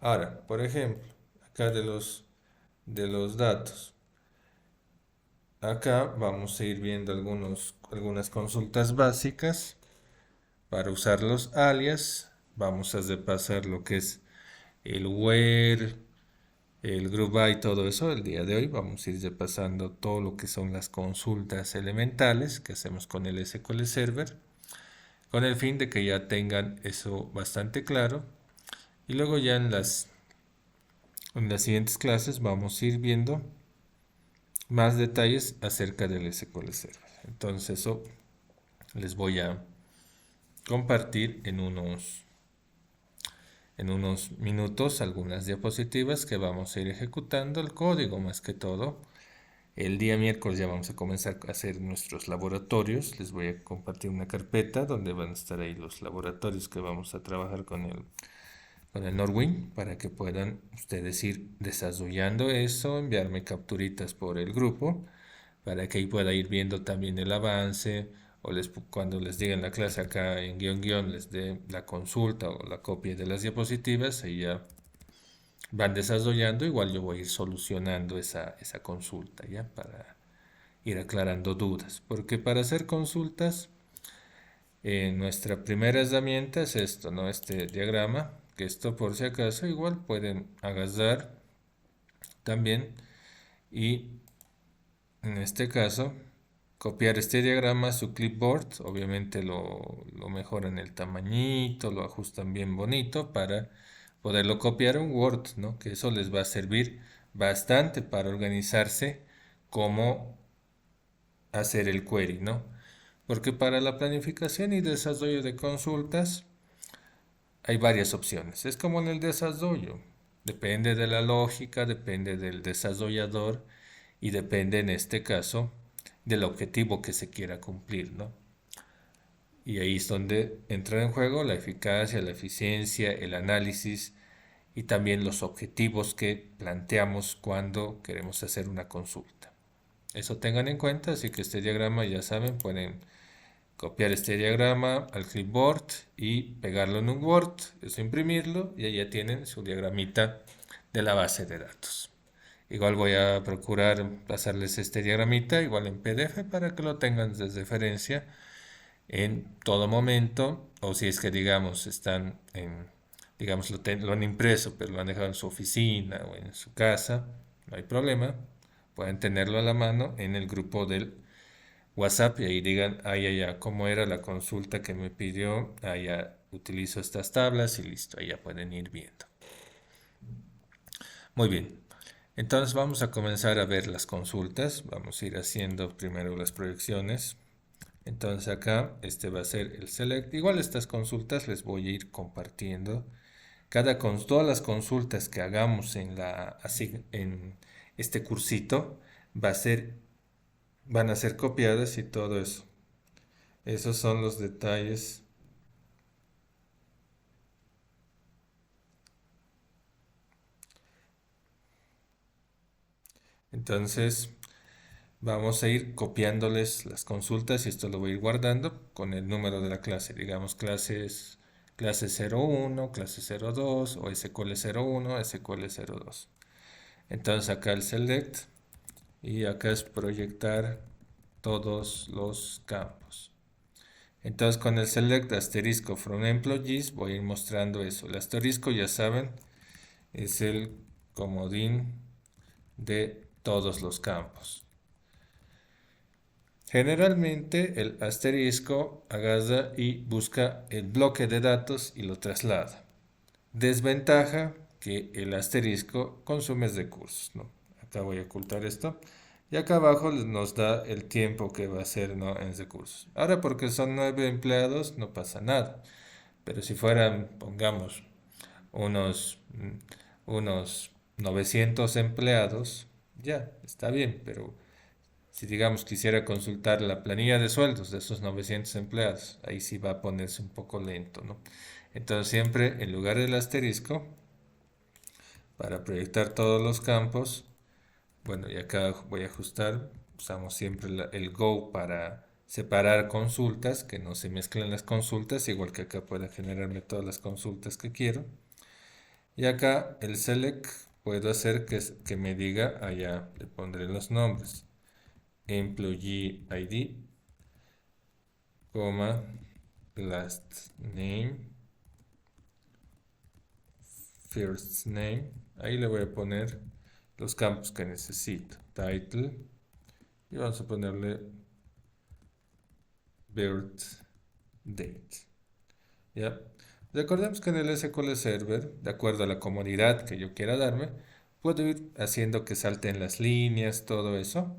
Ahora, por ejemplo, acá de los datos. Acá vamos a ir viendo algunas consultas básicas para usar los alias. Vamos a repasar lo que es el where, el group by, todo eso. El día de hoy vamos a ir repasando todo lo que son las consultas elementales que hacemos con el SQL Server, con el fin de que ya tengan eso bastante claro. Y luego ya en las siguientes clases vamos a ir viendo más detalles acerca del SQL Server. Entonces eso les voy a compartir en unos minutos algunas diapositivas que vamos a ir ejecutando el código más que todo. El día miércoles ya vamos a comenzar a hacer nuestros laboratorios. Les voy a compartir una carpeta donde van a estar ahí los laboratorios que vamos a trabajar con el Norwind para que puedan ustedes ir desarrollando eso, enviarme capturitas por el grupo para que ahí pueda ir viendo también el avance o cuando les diga en la clase acá en guión les dé la consulta o la copia de las diapositivas, ahí ya van desarrollando, igual yo voy a ir solucionando esa consulta ya para ir aclarando dudas, porque para hacer consultas nuestra primera herramienta es esto, ¿no? Este diagrama, que esto por si acaso igual pueden agarrar también y en este caso copiar este diagrama a su clipboard, obviamente lo mejoran el tamañito, lo ajustan bien bonito para poderlo copiar en Word, ¿no? Que eso les va a servir bastante para organizarse cómo hacer el query, ¿no? Porque para la planificación y desarrollo de consultas hay varias opciones. Es como en el desarrollo. Depende de la lógica, depende del desarrollador y depende en este caso del objetivo que se quiera cumplir, ¿no? Y ahí es donde entra en juego la eficacia, la eficiencia, el análisis y también los objetivos que planteamos cuando queremos hacer una consulta. Eso tengan en cuenta, así que este diagrama ya saben, pueden copiar este diagrama al clipboard y pegarlo en un Word, eso imprimirlo y ahí ya tienen su diagramita de la base de datos. Igual voy a procurar pasarles este diagramita igual en PDF para que lo tengan de referencia en todo momento, o si es que digamos están en, digamos lo han impreso pero lo han dejado en su oficina o en su casa, no hay problema, pueden tenerlo a la mano en el grupo del WhatsApp y ahí digan, ya, cómo era la consulta que me pidió, ya utilizo estas tablas y listo, ahí ya pueden ir viendo. Muy bien, entonces vamos a comenzar a ver las consultas, vamos a ir haciendo primero las proyecciones. Entonces acá este va a ser el select. Igual estas consultas les voy a ir compartiendo. Todas las consultas que hagamos en este cursito van a ser copiadas y todo eso. Esos son los detalles. Entonces vamos a ir copiándoles las consultas y esto lo voy a ir guardando con el número de la clase. Digamos clase 01, clase 02 o SQL 01, SQL 02. Entonces acá el select y acá es proyectar todos los campos. Entonces con el select asterisco from employees voy a ir mostrando eso. El asterisco ya saben es el comodín de todos los campos. Generalmente el asterisco agarra y busca el bloque de datos y lo traslada. Desventaja que el asterisco consume recursos, ¿no? Acá voy a ocultar esto. Y acá abajo nos da el tiempo que va a ser, ¿no?, en recursos. Ahora porque son 9 empleados no pasa nada. Pero si fueran, pongamos, unos 900 empleados, ya, está bien. Pero si digamos quisiera consultar la planilla de sueldos de esos 900 empleados, ahí sí va a ponerse un poco lento, ¿no? Entonces siempre en lugar del asterisco, para proyectar todos los campos, bueno, y acá voy a ajustar, usamos siempre el Go para separar consultas, que no se mezclen las consultas, igual que acá pueda generarme todas las consultas que quiero. Y acá el Select puedo hacer que me diga, allá le pondré los nombres, Employee ID, coma, last name, first name, ahí le voy a poner los campos que necesito, title, y vamos a ponerle birth date. ¿Ya? Recordemos que en el SQL Server, de acuerdo a la comodidad que yo quiera darme, puedo ir haciendo que salten las líneas, todo eso,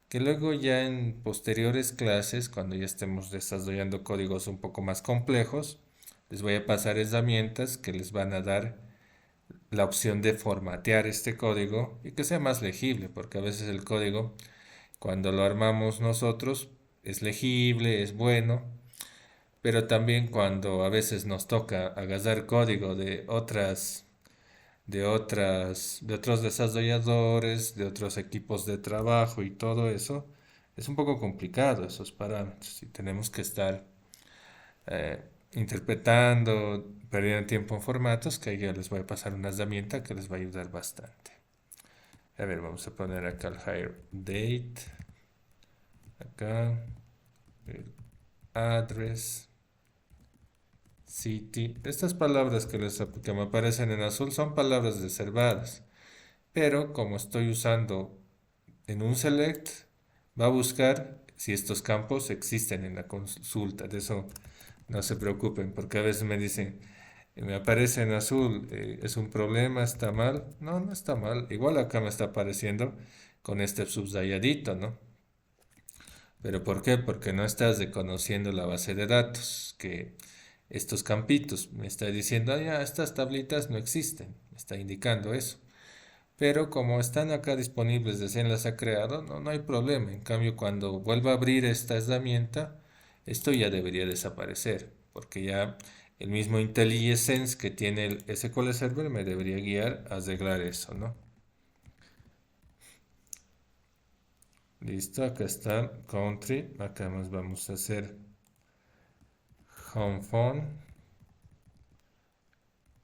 que luego ya en posteriores clases, cuando ya estemos desarrollando códigos un poco más complejos, les voy a pasar herramientas que les van a dar la opción de formatear este código y que sea más legible, porque a veces el código, cuando lo armamos nosotros, es legible, es bueno, pero también cuando a veces nos toca agarrar código de otros desarrolladores, de otros equipos de trabajo y todo eso, es un poco complicado esos parámetros y tenemos que estar interpretando, perdiendo tiempo en formatos, que yo les voy a pasar una herramienta que les va a ayudar bastante. A ver, vamos a poner acá el hire date, acá el address, city. Estas palabras que me aparecen en azul son palabras reservadas, pero como estoy usando en un select, va a buscar si estos campos existen en la consulta. De eso no se preocupen, porque a veces me dicen, me aparece en azul, ¿es un problema? ¿Está mal? No, no está mal. Igual acá me está apareciendo con este subrayadito, ¿no? ¿Pero por qué? Porque no estás reconociendo la base de datos, que estos campitos me está diciendo, ya, estas tablitas no existen, me está indicando eso. Pero como están acá disponibles recién las ha creado, no hay problema. En cambio, cuando vuelva a abrir esta herramienta, esto ya debería desaparecer, porque ya el mismo IntelliSense que tiene el SQL Server me debería guiar a arreglar eso, ¿no? Listo, acá está country, acá más vamos a hacer home phone,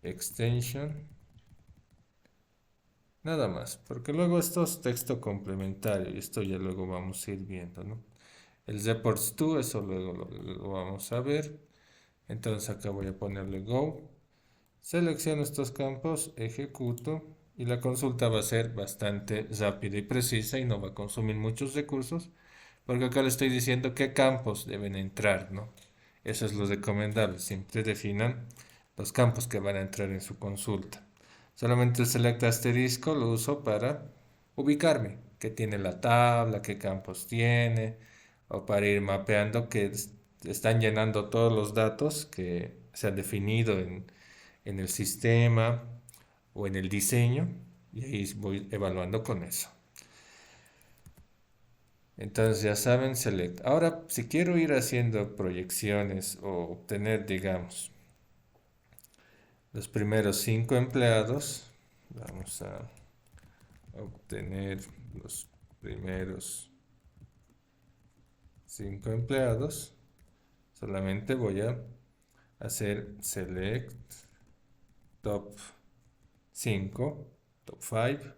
extension, nada más, porque luego esto es texto complementario y esto ya luego vamos a ir viendo, ¿no? El Zeports2, eso luego lo vamos a ver. Entonces acá voy a ponerle Go. Selecciono estos campos, ejecuto y la consulta va a ser bastante rápida y precisa y no va a consumir muchos recursos porque acá le estoy diciendo qué campos deben entrar, ¿no? Eso es lo recomendable. Siempre definan los campos que van a entrar en su consulta. Solamente el select asterisco lo uso para ubicarme, qué tiene la tabla, qué campos tiene, o para ir mapeando que están llenando todos los datos que se han definido en el sistema o en el diseño, y ahí voy evaluando con eso. Entonces ya saben, select. Ahora, si quiero ir haciendo proyecciones o obtener, digamos, los primeros 5 empleados, vamos a obtener los primeros 5 empleados, solamente voy a hacer select top 5, top 5,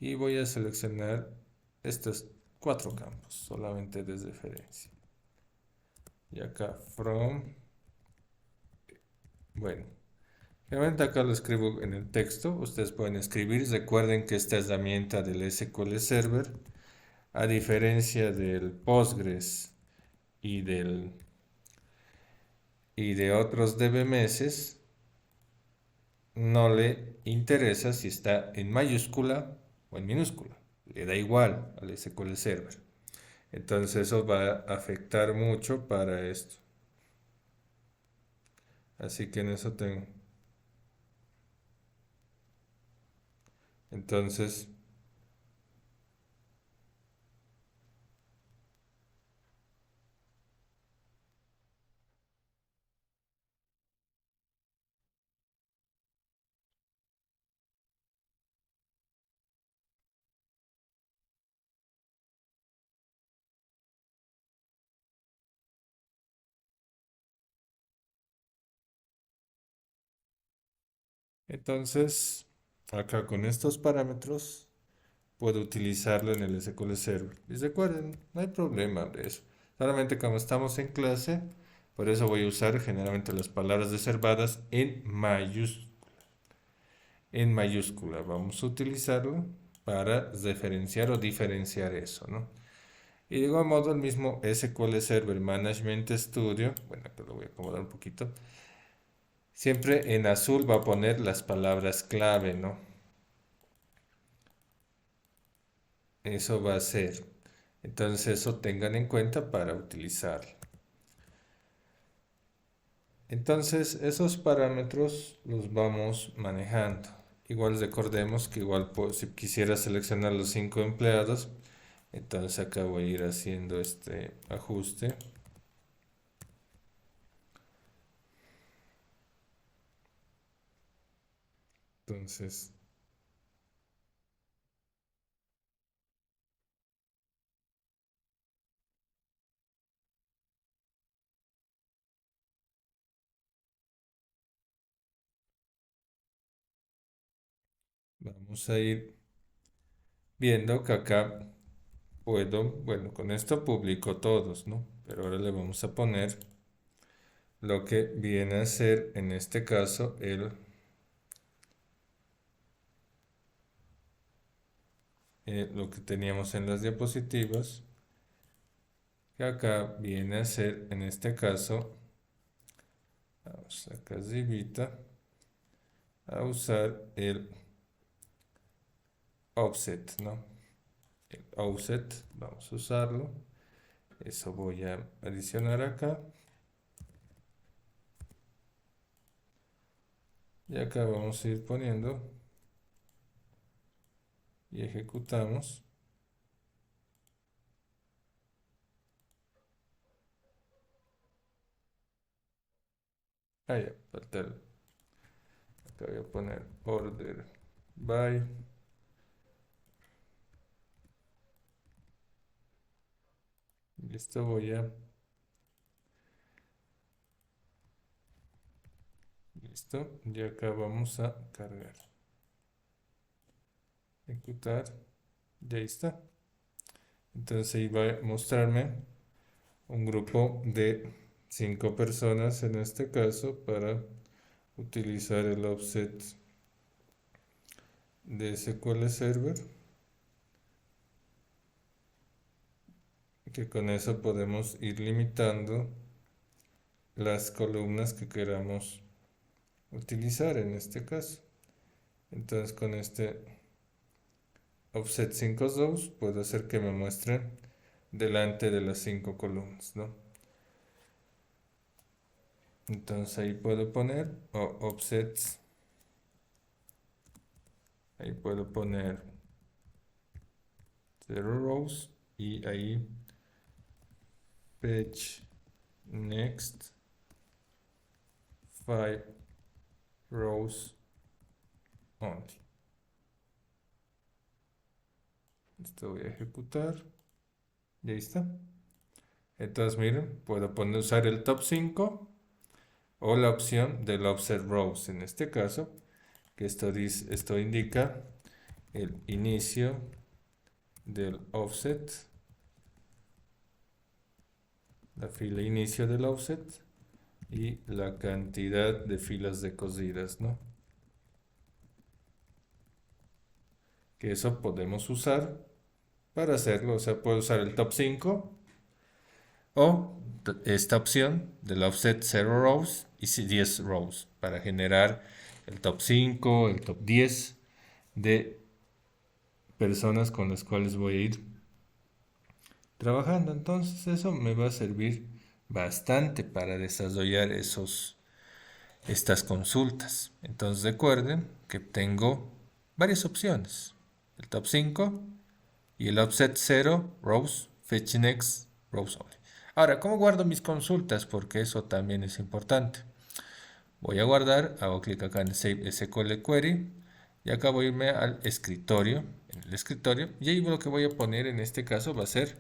y voy a seleccionar estos 4 campos, solamente desde referencia. Y acá from, bueno, realmente acá lo escribo en el texto, ustedes pueden escribir, recuerden que esta herramienta del SQL Server, a diferencia del Postgres y y de otros DBMS, no le interesa si está en mayúscula o en minúscula, le da igual al SQL Server. Entonces eso va a afectar mucho para esto. Así que en eso tengo. Entonces, entonces, acá con estos parámetros puedo utilizarlo en el SQL Server. Y recuerden, no hay problema de eso. Solamente como estamos en clase, por eso voy a usar generalmente las palabras reservadas en mayúscula. Vamos a utilizarlo para referenciar o diferenciar eso, ¿no? Y de igual modo el mismo SQL Server Management Studio, bueno, acá lo voy a acomodar un poquito, siempre en azul va a poner las palabras clave, ¿no? Eso va a ser. Entonces eso tengan en cuenta para utilizarlo. Entonces esos parámetros los vamos manejando. Igual recordemos que igual si quisiera seleccionar los 5 empleados, entonces acá voy a ir haciendo este ajuste. Entonces vamos a ir viendo que acá puedo, bueno, con esto publico todos, ¿no? Pero ahora le vamos a poner lo que viene a ser en este caso lo que teníamos en las diapositivas, que acá viene a ser en este caso, vamos acá arribita, a usar el offset, ¿no? El offset, vamos a usarlo. Eso voy a adicionar acá. Y acá vamos a ir poniendo y ejecutamos. Ah, ya, falta acá voy a poner order by. Listo, voy a Listo. Y acá vamos a cargar. Ejecutar. Ya está. Entonces ahí va a mostrarme un grupo de 5 personas en este caso para utilizar el offset de SQL Server, que con eso podemos ir limitando las columnas que queramos utilizar en este caso. Entonces con este offset 5.2 puedo hacer que me muestre delante de las 5 columnas, ¿no? Entonces ahí puedo poner offsets, ahí puedo poner 0 rows y ahí fetch next 5 rows only. Esto voy a ejecutar. Ya está. Entonces miren, puedo usar el top 5 o la opción del offset rows en este caso, que esto indica el inicio del offset, la fila inicio del offset y la cantidad de filas de cosidas, ¿no? Que eso podemos usar para hacerlo, o sea, puedo usar el top 5 o esta opción del offset 0 rows y 10 rows para generar el top 5, el top 10 de personas con las cuales voy a ir trabajando. Entonces eso me va a servir bastante para desarrollar estas consultas. Entonces recuerden que tengo varias opciones. El top 5 y el offset 0 rows, fetch next rows only. Ahora, ¿cómo guardo mis consultas? Porque eso también es importante. Voy a guardar, hago clic acá en Save SQL Query y acá voy a irme al escritorio, en el escritorio, y ahí lo que voy a poner en este caso va a ser,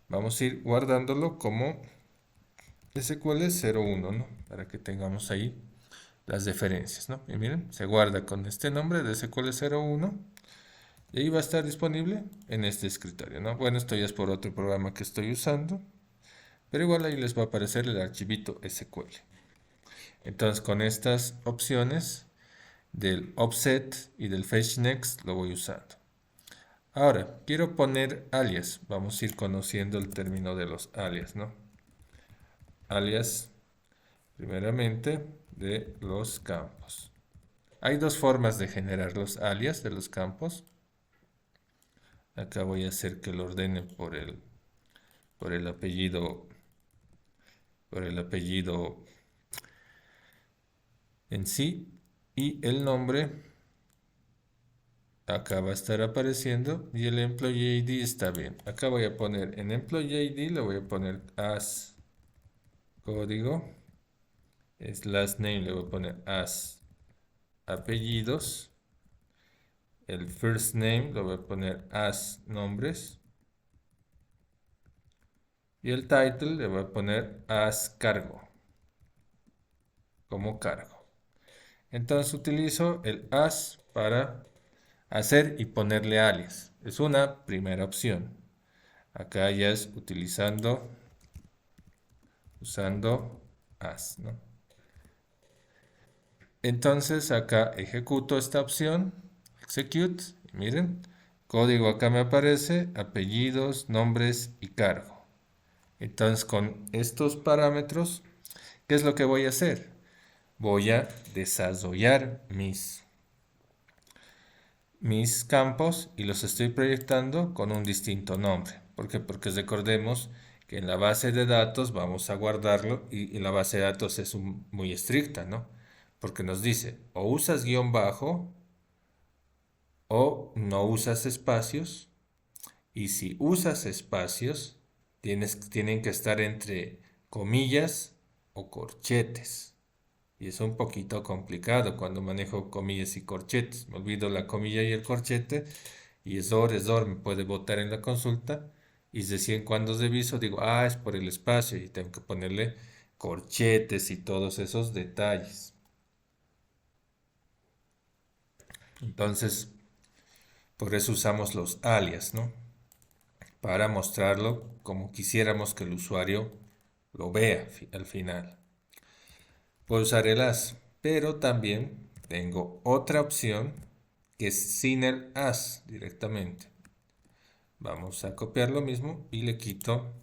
vamos a ir guardándolo como SQL 01, ¿no? Para que tengamos ahí las diferencias, ¿no? Y miren, se guarda con este nombre de SQL 01 y ahí va a estar disponible en este escritorio, ¿no? Bueno, esto ya es por otro programa que estoy usando, pero igual ahí les va a aparecer el archivito SQL. Entonces con estas opciones del offset y del fetch next lo voy usando. Ahora, quiero poner alias. Vamos a ir conociendo el término de los alias, ¿no? Alias, primeramente, de los campos. Hay dos formas de generar los alias de los campos. Acá voy a hacer que lo ordene por el apellido en sí, y el nombre acá va a estar apareciendo y el employee ID está bien. Acá voy a poner en employee ID, le voy a poner as código, last name le voy a poner as apellidos, el first name lo voy a poner as nombres y el title le voy a poner as cargo, como cargo. Entonces utilizo el as para hacer y ponerle alias. Es una primera opción. Acá ya es usando as, ¿no? Entonces acá ejecuto esta opción, execute, y miren, código acá me aparece, apellidos, nombres y cargo. Entonces con estos parámetros, ¿qué es lo que voy a hacer? Voy a desarrollar mis campos y los estoy proyectando con un distinto nombre. ¿Por qué? Porque recordemos que en la base de datos vamos a guardarlo y la base de datos es muy estricta, ¿no? Porque nos dice o usas guión bajo o no usas espacios, y si usas espacios tienen que estar entre comillas o corchetes. Y es un poquito complicado cuando manejo comillas y corchetes. Me olvido la comilla y el corchete y error, me puede botar en la consulta. Y recién cuando reviso digo, es por el espacio y tengo que ponerle corchetes y todos esos detalles. Entonces, por eso usamos los alias, ¿no? Para mostrarlo como quisiéramos que el usuario lo vea al final. Puedo usar el as, pero también tengo otra opción que es sin el as directamente. Vamos a copiar lo mismo y le quito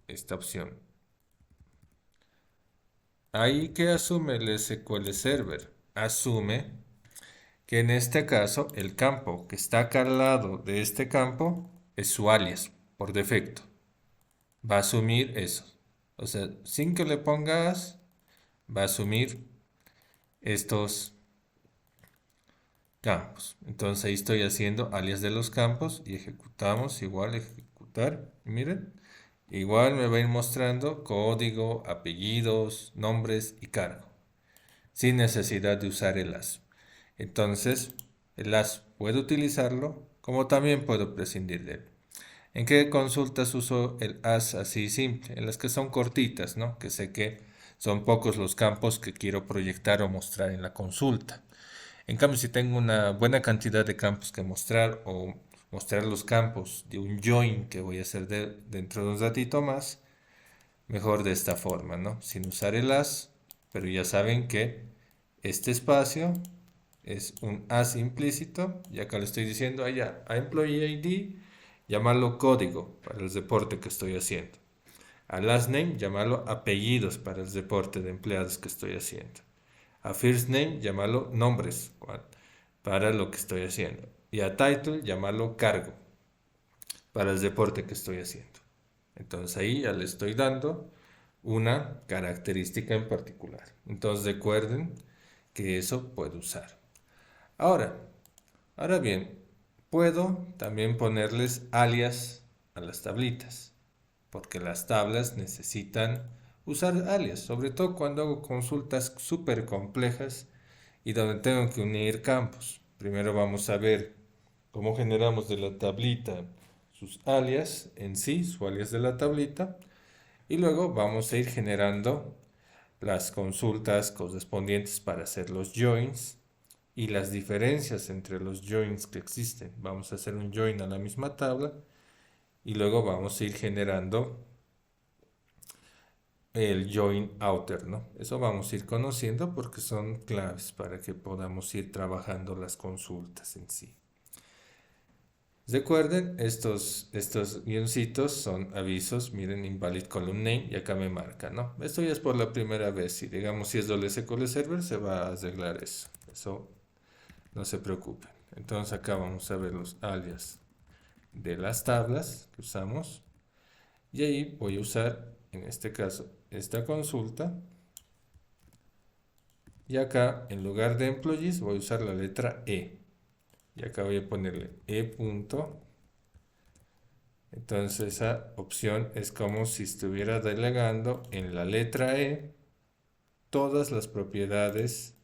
esta opción. Ahí que asume el SQL Server, asume que en este caso el campo que está acá al lado de este campo es su alias por defecto. Va a asumir eso. O sea, sin que le pongas, va a asumir estos campos. Entonces ahí estoy haciendo alias de los campos y ejecutamos igual ejecutar. Miren, igual me va a ir mostrando código, apellidos, nombres y cargo, sin necesidad de usar el as. Entonces, el as puedo utilizarlo como también puedo prescindir de él. ¿En qué consultas uso el as así simple? En las que son cortitas, ¿no? Que sé que son pocos los campos que quiero proyectar o mostrar en la consulta. En cambio, si tengo una buena cantidad de campos que mostrar o mostrar los campos de un join que voy a hacer dentro de un ratito más, mejor de esta forma, ¿no? Sin usar el as, pero ya saben que este espacio es un as implícito y acá le estoy diciendo allá a employee ID, llamarlo código para el reporte que estoy haciendo. A last name, llamarlo apellidos para el reporte de empleados que estoy haciendo. A first name, llamarlo nombres para lo que estoy haciendo. Y a title, llamarlo cargo para el reporte que estoy haciendo. Entonces ahí ya le estoy dando una característica en particular. Entonces recuerden que eso puedo usar. Ahora, ahora bien, puedo también ponerles alias a las tablitas, porque las tablas necesitan usar alias, sobre todo cuando hago consultas súper complejas y donde tengo que unir campos. Primero vamos a ver cómo generamos de la tablita sus alias en sí, su alias de la tablita, y luego vamos a ir generando las consultas correspondientes para hacer los joins y las diferencias entre los joins que existen. Vamos a hacer un join a la misma tabla y luego vamos a ir generando el join outer, ¿no? Eso vamos a ir conociendo porque son claves para que podamos ir trabajando las consultas en sí. Recuerden, estos guioncitos son avisos, miren, invalid column name y acá me marca, ¿no? Esto ya es por la primera vez y digamos si es SQL Server se va a arreglar eso. Eso no se preocupen. Entonces acá vamos a ver los alias de las tablas que usamos y ahí voy a usar en este caso esta consulta y acá en lugar de employees voy a usar la letra E y acá voy a ponerle E punto. Entonces esa opción es como si estuviera delegando en la letra E todas las propiedades,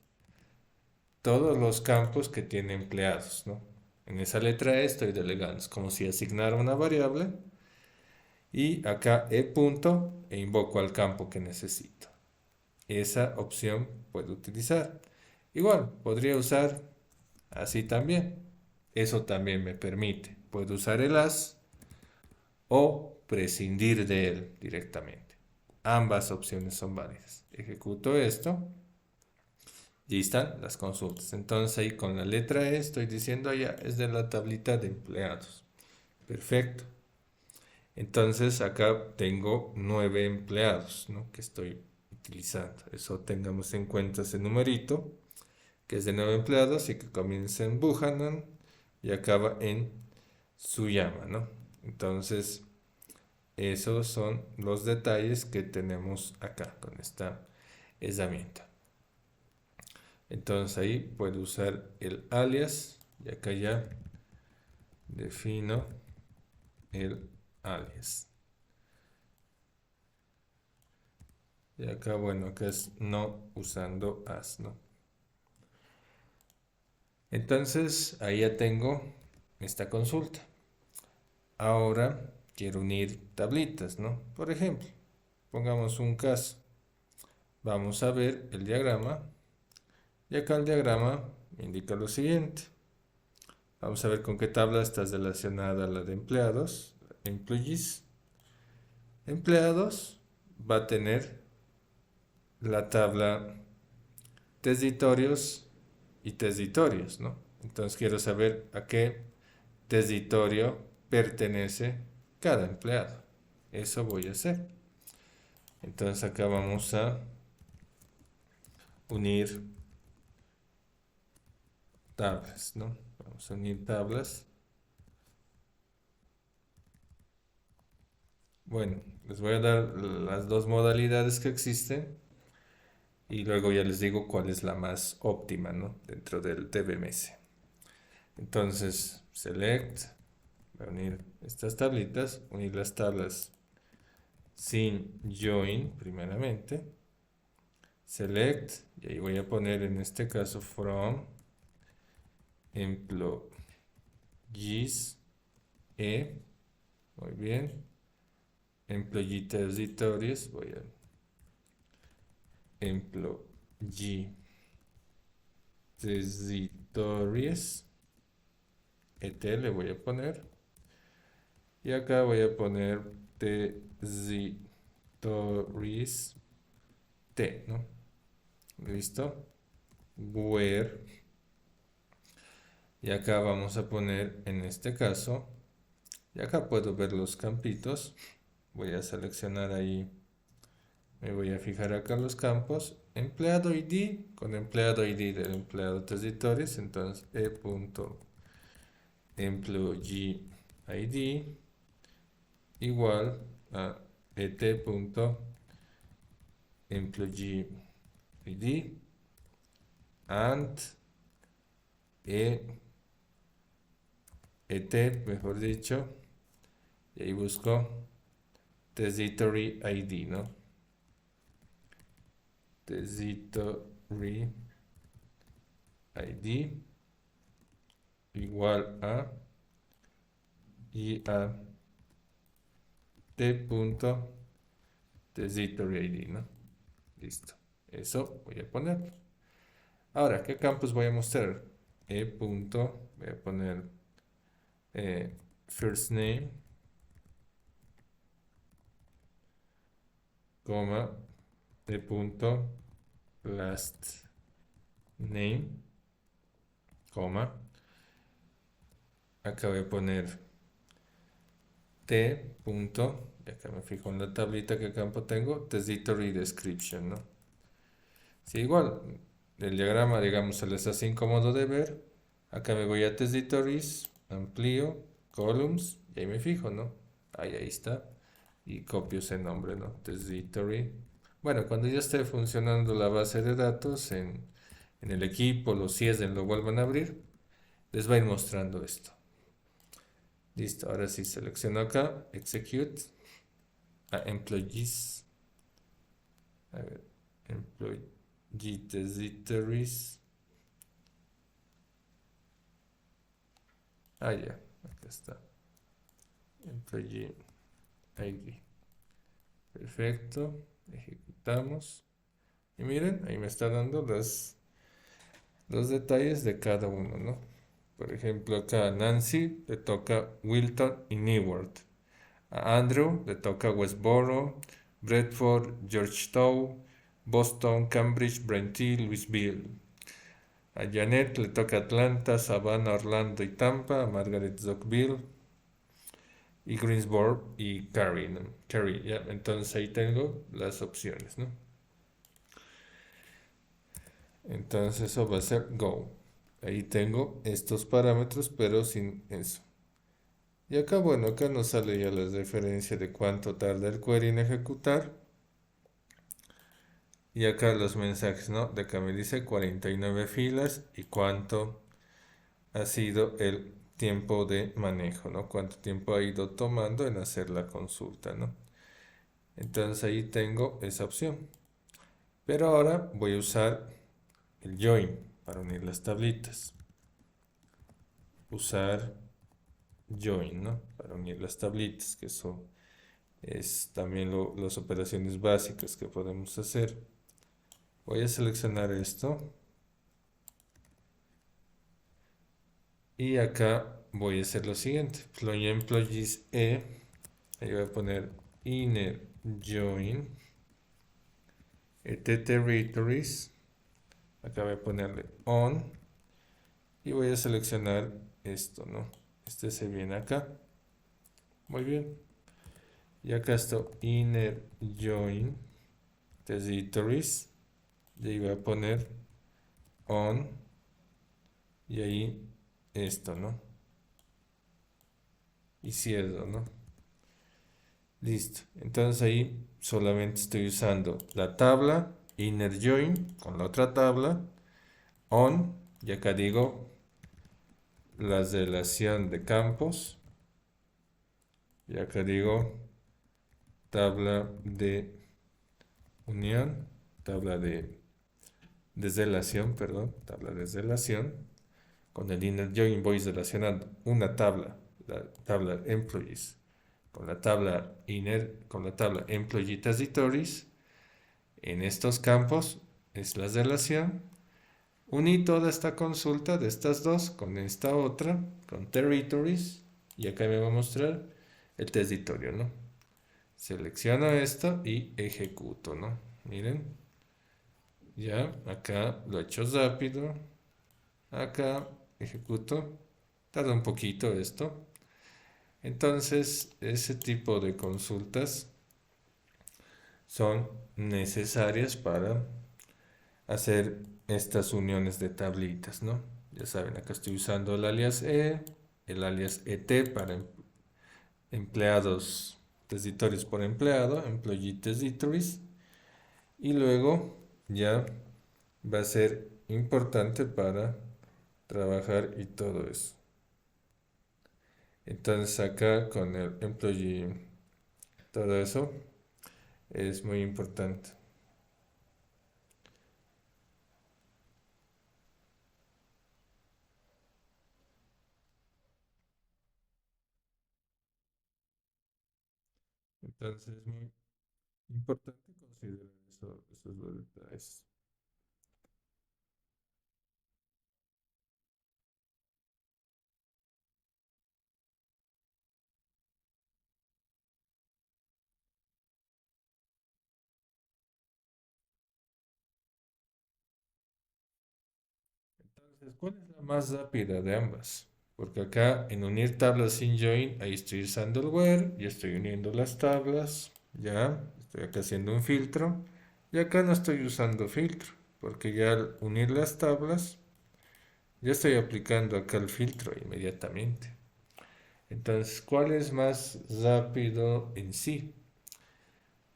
todos los campos que tiene empleados, ¿no? En esa letra E estoy delegando, es como si asignara una variable y acá E punto e invoco al campo que necesito. Esa opción puedo utilizar. Igual, podría usar así también. Eso también me permite. Puedo usar el as o prescindir de él directamente. Ambas opciones son válidas. Ejecuto esto y ahí están las consultas. Entonces ahí con la letra E estoy diciendo ya es de la tablita de empleados. Perfecto. Entonces acá tengo 9 empleados, ¿no? Que estoy utilizando. Eso tengamos en cuenta ese numerito, que es de 9 empleados y que comienza en Buchanan y acaba en Suyama, ¿no? Entonces, esos son los detalles que tenemos acá con esta herramienta. Entonces ahí puedo usar el alias y acá ya defino el alias. Y acá, bueno, acá es no usando as, ¿no? Entonces, ahí ya tengo esta consulta. Ahora quiero unir tablitas, ¿no? Por ejemplo, pongamos un caso. Vamos a ver el diagrama. Y acá el diagrama me indica lo siguiente. Vamos a ver con qué tabla está relacionada la de empleados. Employees. Empleados va a tener la tabla territorios y territorios, ¿no? Entonces quiero saber a qué territorio pertenece cada empleado. Eso voy a hacer. Entonces acá vamos a unir tablas, ¿no? Vamos a unir tablas. Bueno, les voy a dar las dos modalidades que existen y luego ya les digo cuál es la más óptima, ¿no? Dentro del TBMS. Entonces, select, voy a unir estas tablitas, unir las tablas sin join primeramente, select, y ahí voy a poner en este caso from employees muy bien, employee territories, voy a employee territories, le voy a poner, y acá voy a poner territories ¿no? Listo. Where. Y acá vamos a poner en este caso. Y acá puedo ver los campitos. Voy a seleccionar ahí. Me voy a fijar acá los campos. Empleado ID con empleado ID del empleado territorios. Entonces e.employee ID igual a et.employee ID and mejor dicho, y ahí busco territory ID, ¿no? Territory ID igual a y a t.territory ID, ¿no? Listo. Eso voy a poner. Ahora, ¿qué campos voy a mostrar? Voy a poner first name, coma, last name, coma. Acá voy a poner y acá me fijo en la tablita que campo tengo, territory description, ¿no? Sí, igual, el diagrama, digamos, se les hace incómodo de ver. Acá me voy a territories, amplío, columns, y ahí me fijo, ¿no? Ahí está. Y copio ese nombre, ¿no? Territory. Bueno, cuando ya esté funcionando la base de datos en el equipo, lo cierren, lo vuelvan a abrir, les va a ir mostrando esto. Listo, ahora sí selecciono acá, execute, a employees, a ver, employee territories. Ah, ya, acá está. Employee ID. Perfecto, ejecutamos. Y miren, ahí me está dando los detalles de cada uno, ¿no? Por ejemplo, acá a Nancy le toca Wilton y Newark. A Andrew le toca Westboro, Bradford, Georgetown, Boston, Cambridge, Braintree, Louisville. A Janet le toca Atlanta, Savannah, Orlando y Tampa. A Margaret, Zoukville y Greensboro y Cary, ¿no? Cary, ya. Entonces ahí tengo las opciones, ¿no? Entonces eso va a ser Go. Ahí tengo estos parámetros, pero sin eso. Y acá, bueno, acá nos sale ya la referencia de cuánto tarda el query en ejecutar. Y acá los mensajes, ¿no? De acá me dice 49 filas y cuánto ha sido el tiempo de manejo, ¿no? Cuánto tiempo ha ido tomando en hacer la consulta, ¿no? Entonces ahí tengo esa opción. Pero ahora voy a usar el join para unir las tablitas. Usar join, ¿no? Para unir las tablitas, que eso es también las operaciones básicas que podemos hacer. Voy a seleccionar esto. Y acá voy a hacer lo siguiente. Employee employees ahí voy a poner inner join territories. Acá voy a ponerle on y voy a seleccionar esto, ¿no? Este se viene acá. Muy bien. Y acá está inner join territories. Y ahí voy a poner on y ahí esto, ¿no? Y cierro, ¿no? Listo. Entonces ahí solamente estoy usando la tabla inner join con la otra tabla on y acá digo la relación de campos y acá digo tabla de unión, tabla de relación, perdón, tabla de relación. Con el inner join voy relacionando una tabla, la tabla employees, con la tabla inner, con la tabla employee territories. En estos campos es la relación. Uní toda esta consulta de estas dos con esta otra, con territories, y acá me va a mostrar el territorio, ¿no? Selecciono esto y ejecuto, ¿no? Miren, ya acá lo he hecho rápido, acá ejecuto, tarda un poquito esto. Entonces, ese tipo de consultas son necesarias para hacer estas uniones de tablitas, ¿no? Ya saben, acá estoy usando el alias el alias ET para empleados, territorios por empleado, employee territories, y luego ya va a ser importante para trabajar y todo eso. Entonces acá con el employee, todo eso es muy importante. Entonces es muy importante considerar esos dos detalles. Entonces, ¿cuál es la más rápida de ambas? Porque acá en unir tablas sin join, ahí estoy usando el where, ya estoy uniendo las tablas, ya estoy acá haciendo un filtro, y acá no estoy usando filtro, porque ya al unir las tablas, ya estoy aplicando acá el filtro inmediatamente. Entonces, ¿cuál es más rápido en sí?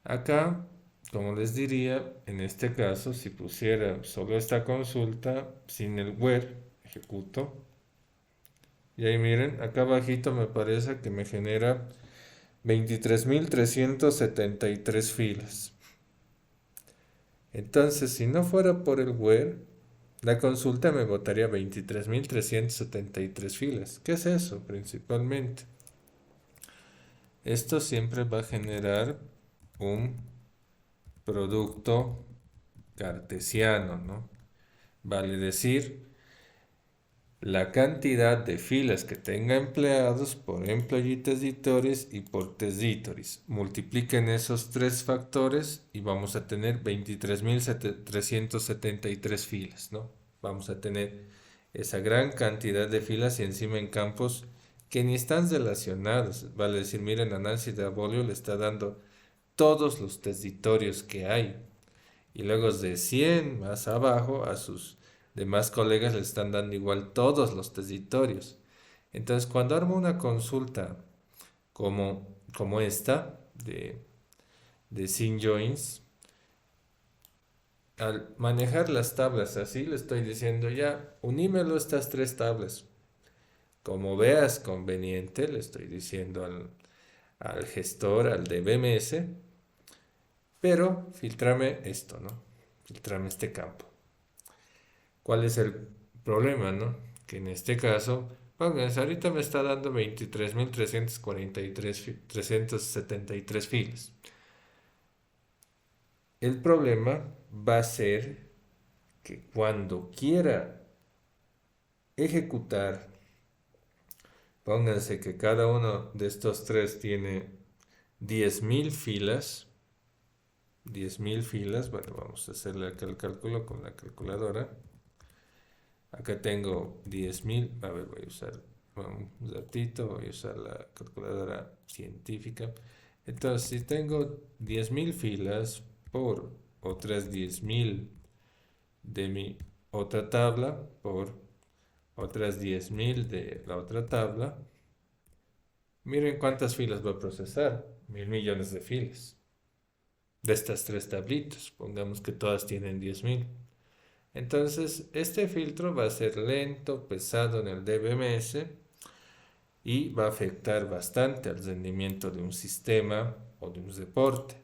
Acá, como les diría, en este caso, si pusiera solo esta consulta sin el where, ejecuto. Y ahí miren, acá abajito me parece que me genera 23.373 filas. Entonces, si no fuera por el where, la consulta me botaría 23.373 filas. ¿Qué es eso principalmente? Esto siempre va a generar un producto cartesiano, ¿no? Vale decir, la cantidad de filas que tenga empleados por employee territories y por territories. Multipliquen esos tres factores y vamos a tener 23.373 filas, ¿no? Vamos a tener esa gran cantidad de filas y encima en campos que ni están relacionados. Vale decir, miren, a Nancy de Abolio le está dando todos los territorios que hay. Y luego de 100 más abajo a sus demás colegas le están dando igual todos los territorios. Entonces, cuando armo una consulta como esta de sin joins, al manejar las tablas así, le estoy diciendo ya, unímelo a estas tres tablas. Como veas conveniente, le estoy diciendo al gestor, al de BMS, pero filtrame esto, ¿no? Filtrame este campo. ¿Cuál es el problema, no? Que en este caso, pónganse, ahorita me está dando 23.373 filas. El problema va a ser que cuando quiera ejecutar Pónganse que cada uno de estos tres tiene 10.000 filas. 10.000 filas. Bueno, vamos a hacerle acá el cálculo con la calculadora. Acá tengo 10.000. A ver, voy a usar un ratito. Voy a usar la calculadora científica. Entonces, si tengo 10.000 filas por otras 10.000 de mi otra tabla, por otras 10.000 de la otra tabla, miren cuántas filas va a procesar. 1.000 millones de filas. De estas tres tablitas, pongamos que todas tienen 10.000. Entonces, este filtro va a ser lento, pesado en el DBMS y va a afectar bastante al rendimiento de un sistema o de un reporte.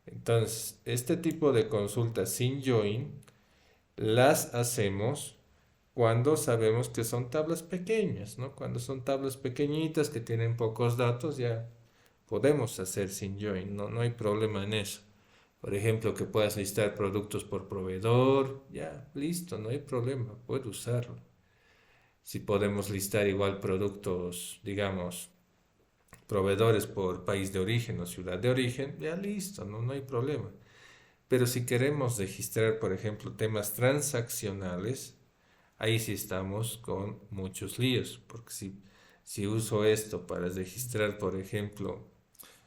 Entonces, este tipo de consultas sin join las hacemos cuando sabemos que son tablas pequeñas, ¿no? Cuando son tablas pequeñitas que tienen pocos datos, ya podemos hacer sin join, no hay problema en eso. Por ejemplo, que puedas listar productos por proveedor, ya, listo, no hay problema, puedo usarlo. Si podemos listar igual productos, digamos, proveedores por país de origen o ciudad de origen, ya listo, no hay problema. Pero si queremos registrar, por ejemplo, temas transaccionales, ahí sí estamos con muchos líos, porque si uso esto para registrar, por ejemplo,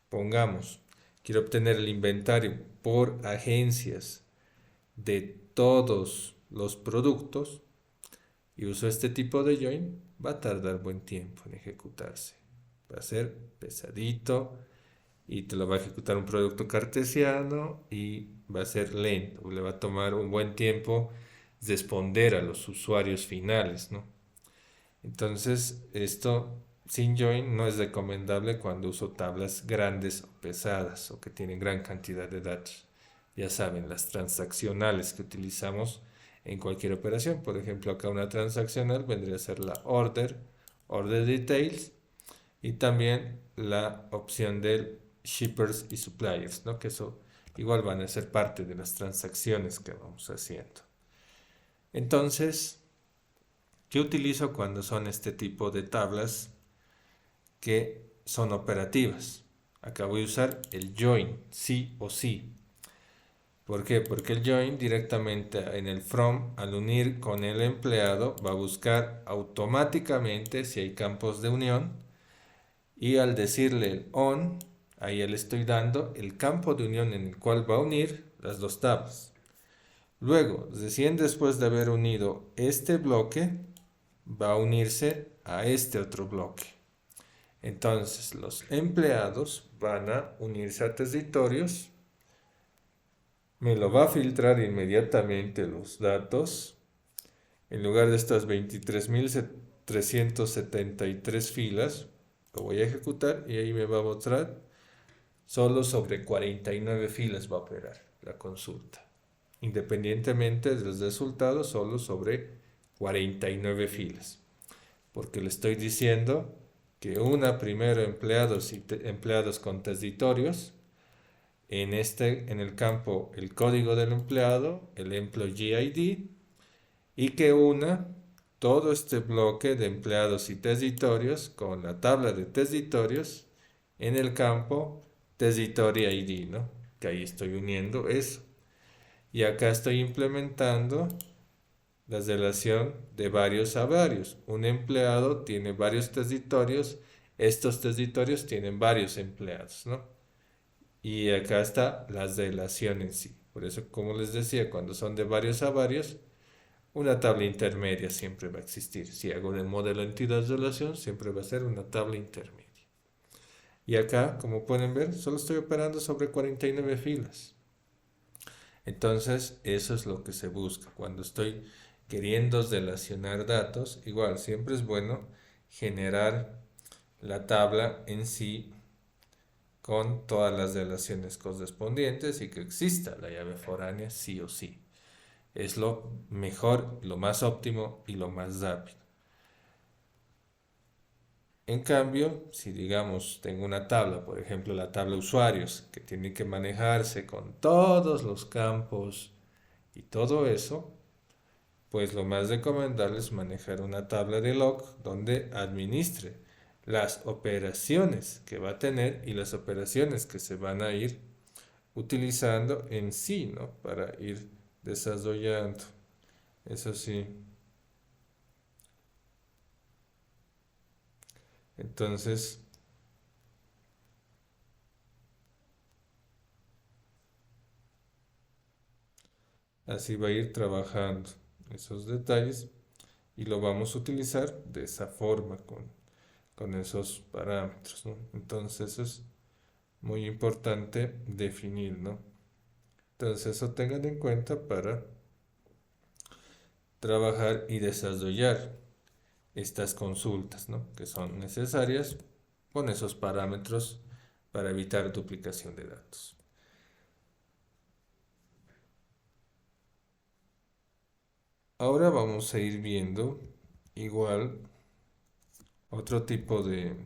pongamos, quiero obtener el inventario por agencias de todos los productos y uso este tipo de join, va a tardar buen tiempo en ejecutarse. Va a ser pesadito y te lo va a ejecutar un producto cartesiano y va a ser lento. Le va a tomar un buen tiempo responder a los usuarios finales, ¿no? Entonces, esto sin join no es recomendable cuando uso tablas grandes o pesadas o que tienen gran cantidad de datos. Ya saben, las transaccionales que utilizamos en cualquier operación. Por ejemplo, acá una transaccional vendría a ser la order details y también la opción del shippers y suppliers, ¿no? Que eso igual van a ser parte de las transacciones que vamos haciendo. Entonces, ¿qué utilizo cuando son este tipo de tablas que son operativas? Acá voy a usar el join, sí o sí. ¿Por qué? Porque el join directamente en el from, al unir con el empleado, va a buscar automáticamente si hay campos de unión y al decirle el on, ahí le estoy dando el campo de unión en el cual va a unir las dos tablas. Luego, recién después de haber unido este bloque, va a unirse a este otro bloque. Entonces, los empleados van a unirse a territorios. Me lo va a filtrar inmediatamente los datos. En lugar de estas 23.373 filas, lo voy a ejecutar y ahí me va a mostrar solo sobre 49 filas va a operar la consulta. Independientemente de los resultados, solo sobre 49 filas. Porque le estoy diciendo que una primero empleados con territorios, en el campo el código del empleado, el employee ID, y que una todo este bloque de empleados y territorios con la tabla de territorios en el campo territory ID, ¿no? Que ahí estoy uniendo eso. Y acá estoy implementando la relación de varios a varios. Un empleado tiene varios territorios, estos territorios tienen varios empleados, ¿no? Y acá está la relación en sí. Por eso, como les decía, cuando son de varios a varios, una tabla intermedia siempre va a existir. Si hago el modelo entidad-relación, siempre va a ser una tabla intermedia. Y acá, como pueden ver, solo estoy operando sobre 49 filas. Entonces, eso es lo que se busca. Cuando estoy queriendo relacionar datos, igual, siempre es bueno generar la tabla en sí con todas las relaciones correspondientes y que exista la llave foránea sí o sí. Es lo mejor, lo más óptimo y lo más rápido. En cambio, si digamos tengo una tabla, por ejemplo la tabla usuarios, que tiene que manejarse con todos los campos y todo eso, pues lo más recomendable es manejar una tabla de log donde administre las operaciones que va a tener y las operaciones que se van a ir utilizando en sí, ¿no? Para ir desarrollando. Eso sí. Entonces, así va a ir trabajando esos detalles y lo vamos a utilizar de esa forma, con esos parámetros, ¿no? Entonces, eso es muy importante definir, ¿no? Entonces, eso tengan en cuenta para trabajar y desarrollar estas consultas, ¿no? Que son necesarias con esos parámetros para evitar duplicación de datos. Ahora vamos a ir viendo igual otro tipo de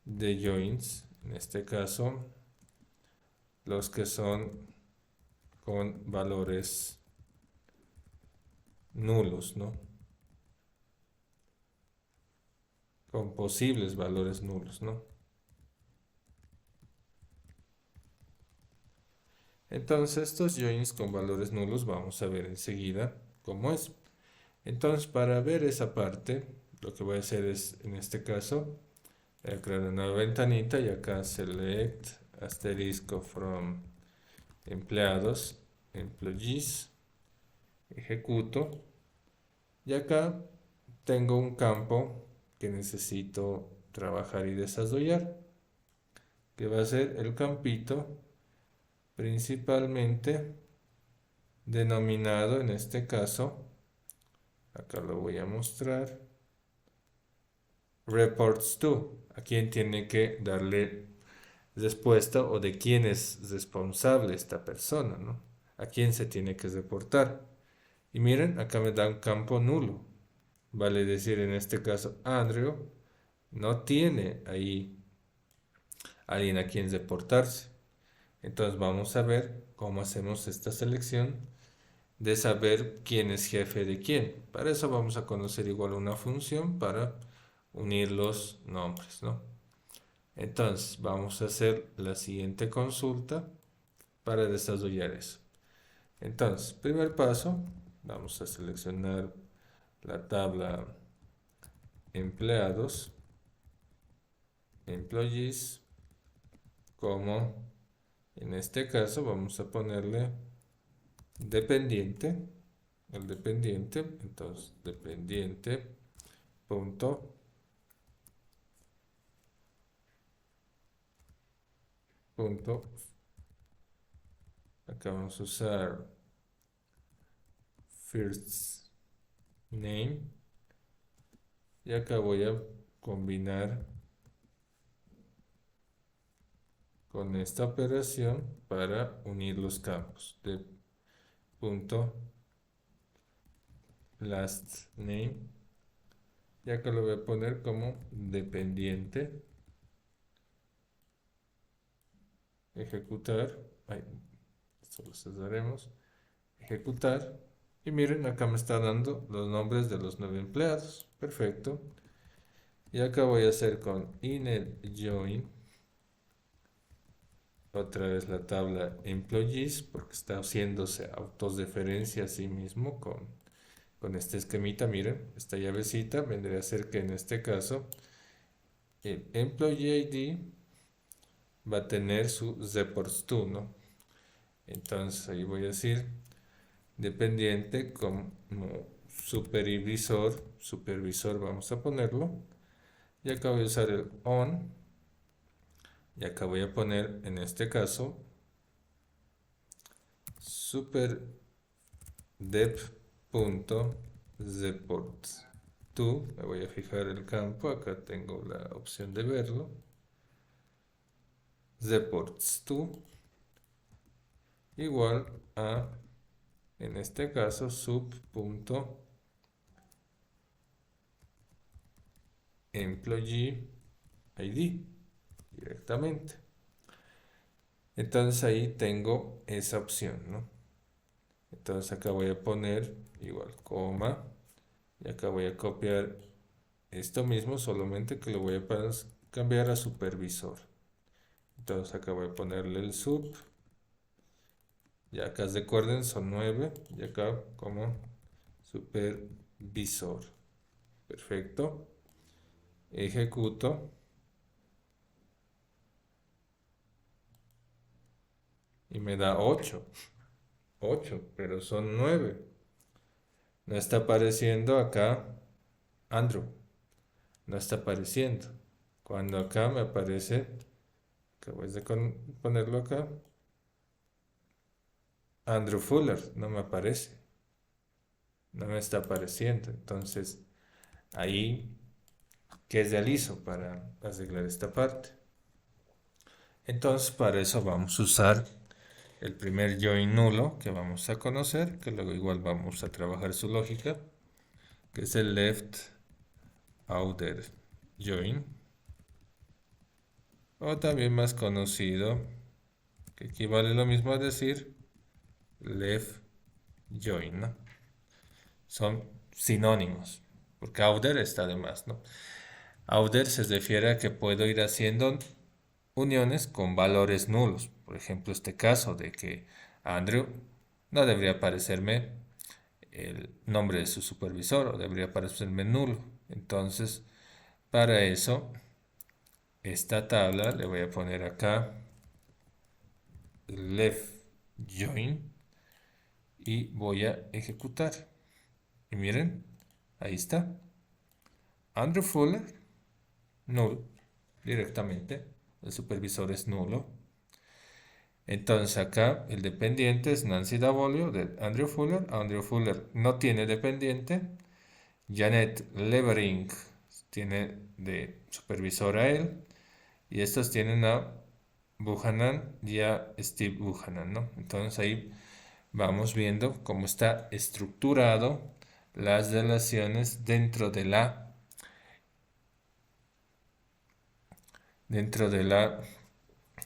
joins, en este caso los que son con valores nulos, ¿no? Con posibles valores nulos, ¿no? Entonces estos joins con valores nulos vamos a ver enseguida cómo es. Entonces para ver esa parte, lo que voy a hacer es, en este caso, voy a crear una nueva ventanita y acá select asterisco from empleados, employees, ejecuto y acá tengo un campo que necesito trabajar y desarrollar, que va a ser el campito principalmente denominado en este caso, acá lo voy a mostrar, reports to, a quién tiene que darle respuesta o de quién es responsable esta persona, ¿no? A quién se tiene que reportar. Y miren, acá me da un campo nulo. Vale decir, en este caso, Andrew no tiene ahí alguien a quien reportarse. Entonces vamos a ver cómo hacemos esta selección de saber quién es jefe de quién. Para eso vamos a conocer igual una función para unir los nombres, ¿no? Entonces vamos a hacer la siguiente consulta para desarrollar eso. Entonces, primer paso, vamos a seleccionar la tabla empleados, employees, como en este caso vamos a ponerle dependiente, el dependiente, entonces dependiente punto punto, acá vamos a usar first name y acá voy a combinar con esta operación para unir los campos de punto last name y acá lo voy a poner como dependiente ejecutar, ahí, esto lo cerraremos, ejecutar y miren acá me está dando los nombres de los 9 empleados, perfecto. Y acá voy a hacer con init join otra vez la tabla employees porque está haciéndose autodeferencia a sí mismo con este esquemita. Miren, esta llavecita vendría a ser que en este caso el employee ID va a tener su reports to, ¿no? Entonces ahí voy a decir dependiente como supervisor vamos a ponerlo y acá voy a usar el on y acá voy a poner en este caso super dev.report to, me voy a fijar el campo, acá tengo la opción de verlo, reports to igual a, en este caso, sub.employee ID directamente. Entonces ahí tengo esa opción, ¿no? Entonces acá voy a poner igual coma y acá voy a copiar esto mismo, solamente que lo voy a cambiar a supervisor. Entonces acá voy a ponerle el sub. Y acá recuerden son 9. Y acá como supervisor. Perfecto. Ejecuto. Y me da 8. 8, pero son 9. No está apareciendo acá Andrew. No está apareciendo. Cuando acá me aparece, acabo de ponerlo acá, Andrew Fuller, no me aparece. No me está apareciendo. Entonces, ahí, ¿qué realizo para arreglar esta parte? Entonces, para eso vamos a usar el primer join nulo que vamos a conocer, que luego igual vamos a trabajar su lógica, que es el left outer join, o también más conocido, que equivale lo mismo a decir left join, ¿no? Son sinónimos, porque outer está de más, ¿no? Outer se refiere a que puedo ir haciendo uniones con valores nulos. Por ejemplo, este caso de que Andrew no debería aparecerme el nombre de su supervisor o debería aparecerme nulo. Entonces, para eso, esta tabla le voy a poner acá left join y voy a ejecutar. Y miren, ahí está. Andrew Fuller, null, directamente. El supervisor es nulo. Entonces acá el dependiente es Nancy Davolio de Andrew Fuller. Andrew Fuller no tiene dependiente. Janet Levering tiene de supervisor a él. Y estos tienen a Buchanan y a Steve Buchanan, ¿no? Entonces ahí vamos viendo cómo está estructurado las relaciones dentro de la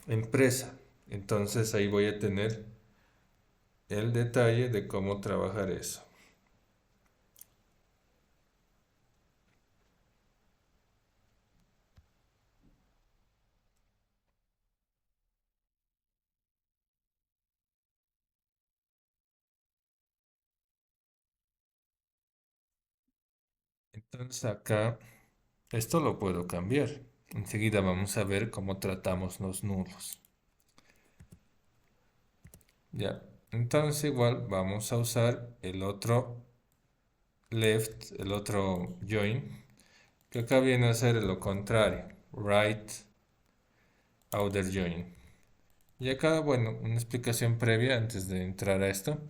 empresa. Entonces ahí voy a tener el detalle de cómo trabajar eso. Entonces acá esto lo puedo cambiar. Enseguida vamos a ver cómo tratamos los nulos. Ya, entonces igual vamos a usar el otro left, el otro join, que acá viene a ser lo contrario, right outer join. Y acá, bueno, una explicación previa antes de entrar a esto,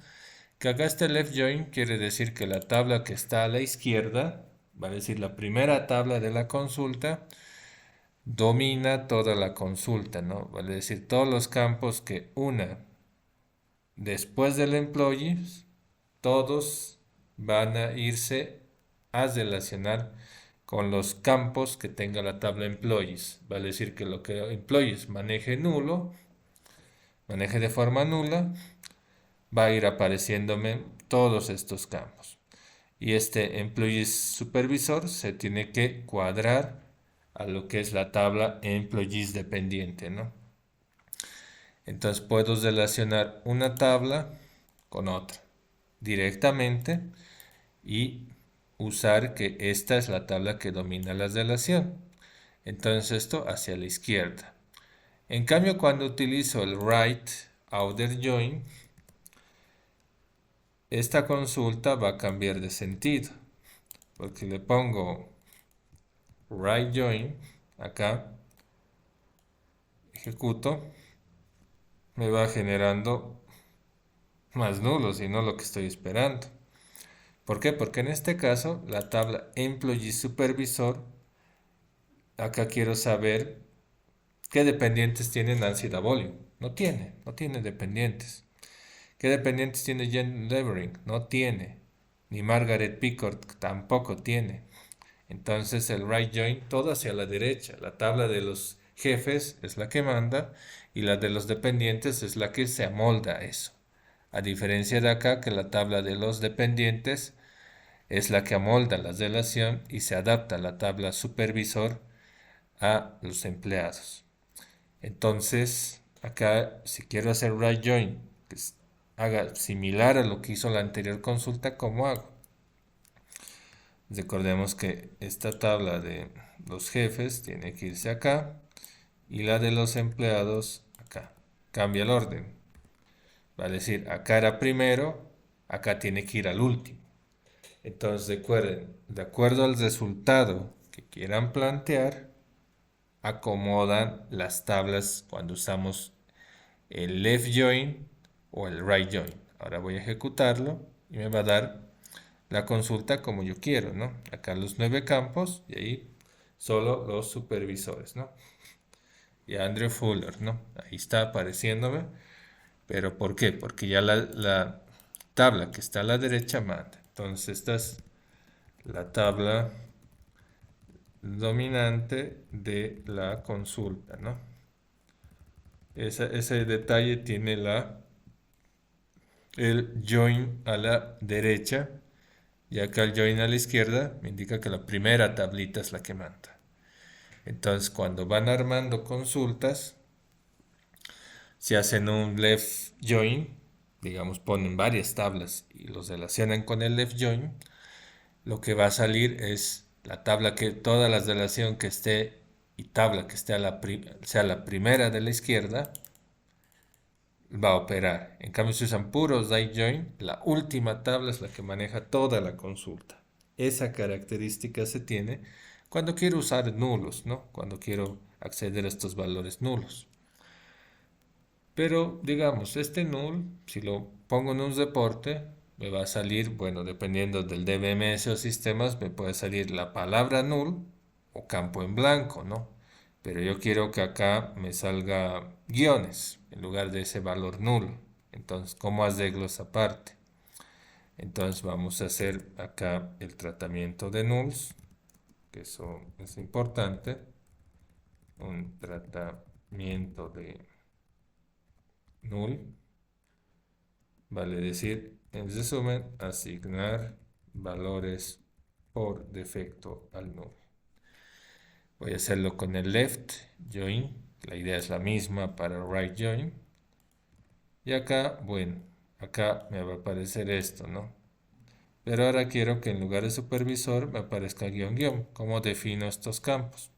que acá este left join quiere decir que la tabla que está a la izquierda, va a decir la primera tabla de la consulta, domina toda la consulta, ¿no? Vale decir, todos los campos que una después del employees, todos van a irse a relacionar con los campos que tenga la tabla employees. Vale decir que lo que employees maneje nulo, maneje de forma nula, va a ir apareciéndome todos estos campos. Y este employees supervisor se tiene que cuadrar a lo que es la tabla employees dependiente, ¿no? Entonces puedo relacionar una tabla con otra directamente y usar que esta es la tabla que domina la relación. Entonces esto hacia la izquierda. En cambio, cuando utilizo el right outer join, esta consulta va a cambiar de sentido. Porque le pongo right join acá, ejecuto, me va generando más nulos y no lo que estoy esperando. ¿Por qué? Porque en este caso la tabla employee supervisor, acá quiero saber qué dependientes tiene Nancy Davolio. No tiene dependientes. ¿Qué dependientes tiene Jen Levering? No tiene. Ni Margaret Pickard tampoco tiene. Entonces el right join todo hacia la derecha. La tabla de los jefes es la que manda y la de los dependientes es la que se amolda a eso. A diferencia de acá que la tabla de los dependientes es la que amolda la relación y se adapta a la tabla supervisor a los empleados. Entonces, acá si quiero hacer right join, que haga similar a lo que hizo la anterior consulta, ¿cómo hago? Recordemos que esta tabla de los jefes tiene que irse acá y la de los empleados acá. Cambia el orden. Va a decir, acá era primero, acá tiene que ir al último. Entonces recuerden, de acuerdo al resultado que quieran plantear, acomodan las tablas cuando usamos el left join o el right join. Ahora voy a ejecutarlo y me va a dar la consulta como yo quiero, ¿no? Acá los 9 campos y ahí solo los supervisores, ¿no? Y Andrew Fuller, ¿no? Ahí está apareciéndome. ¿Pero por qué? Porque ya la tabla que está a la derecha manda. Entonces esta es la tabla dominante de la consulta, ¿no? Ese detalle tiene el join a la derecha y acá el join a la izquierda me indica que la primera tablita es la que manda. Entonces cuando van armando consultas, si hacen un left join, digamos ponen varias tablas y los relacionan con el left join, lo que va a salir es la tabla que toda la relación que esté y tabla que esté sea la primera de la izquierda va a operar. En cambio, si usan puros die join, la última tabla es la que maneja toda la consulta. Esa característica se tiene cuando quiero usar nulos, ¿no? Cuando quiero acceder a estos valores nulos. Pero digamos, este null, si lo pongo en un reporte, me va a salir, bueno, dependiendo del DBMS o sistemas, me puede salir la palabra null o campo en blanco, ¿no? Pero yo quiero que acá me salga guiones en lugar de ese valor nulo. Entonces, ¿cómo arreglo esa parte? Entonces vamos a hacer acá el tratamiento de nulls, que eso es importante. Un tratamiento de null. Vale decir, en resumen, asignar valores por defecto al null. Voy a hacerlo con el left join. La idea es la misma para right join. Y acá, bueno, acá me va a aparecer esto, ¿no? Pero ahora quiero que en lugar de supervisor me aparezca guión guión. ¿Cómo defino estos campos?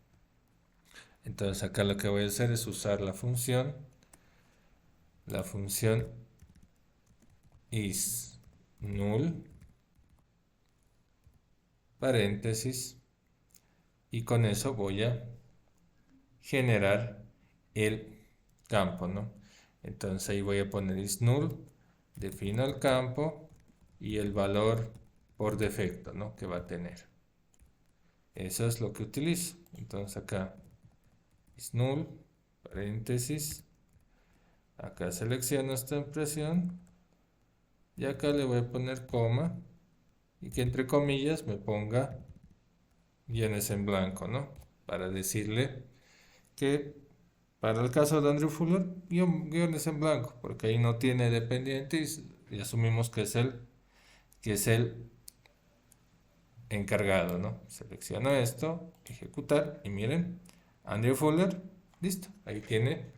Entonces acá lo que voy a hacer es usar la función is null, paréntesis, y con eso voy a generar el campo, ¿no? Entonces ahí voy a poner is null, defino el campo y el valor por defecto, ¿no? Que va a tener. Eso es lo que utilizo. Entonces acá is null, paréntesis, acá selecciono esta impresión y acá le voy a poner coma y que entre comillas me ponga guiones en blanco, ¿no? Para decirle que para el caso de Andrew Fuller, guiones en blanco, porque ahí no tiene dependientes y asumimos que es el encargado, ¿no? Selecciono esto, ejecutar y miren, Andrew Fuller, listo, ahí tiene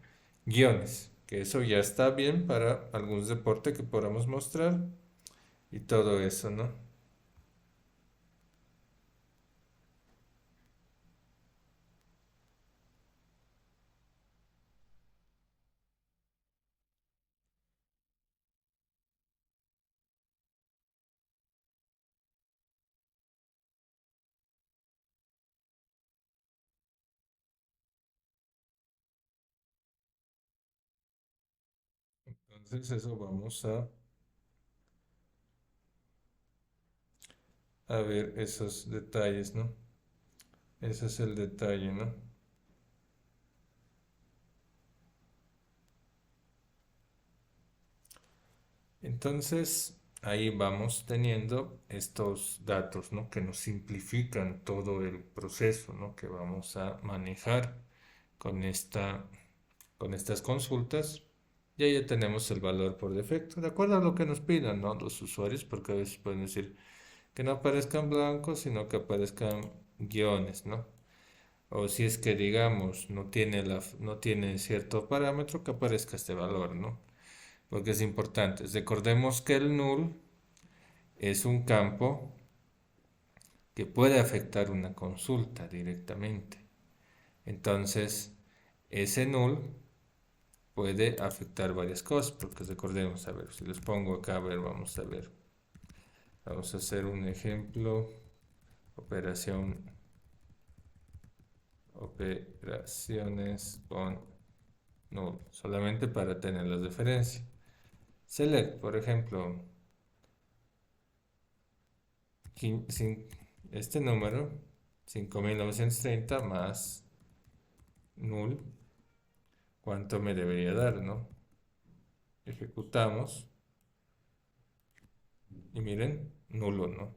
guiones, que eso ya está bien para algún deporte que podamos mostrar y todo eso, ¿no? Entonces eso vamos a ver esos detalles, ¿no? Ese es el detalle, ¿no? Entonces, ahí vamos teniendo estos datos, ¿no? Que nos simplifican todo el proceso, ¿no? Que vamos a manejar con con estas consultas. Y ahí ya tenemos el valor por defecto, de acuerdo a lo que nos pidan, ¿no? Los usuarios, porque a veces pueden decir, que no aparezcan blancos, sino que aparezcan guiones, ¿no? O si es que digamos no tiene cierto parámetro, que aparezca este valor, ¿no? Porque es importante. Recordemos que el null es un campo que puede afectar una consulta directamente. Entonces, ese null puede afectar varias cosas, porque recordemos, a ver, si les pongo acá, a ver, vamos a ver. Vamos a hacer un ejemplo. Operaciones con null, solamente para tener la referencia. Select, por ejemplo, este número, 5930 más null, ¿cuánto me debería dar, no? Ejecutamos y miren, nulo, ¿no?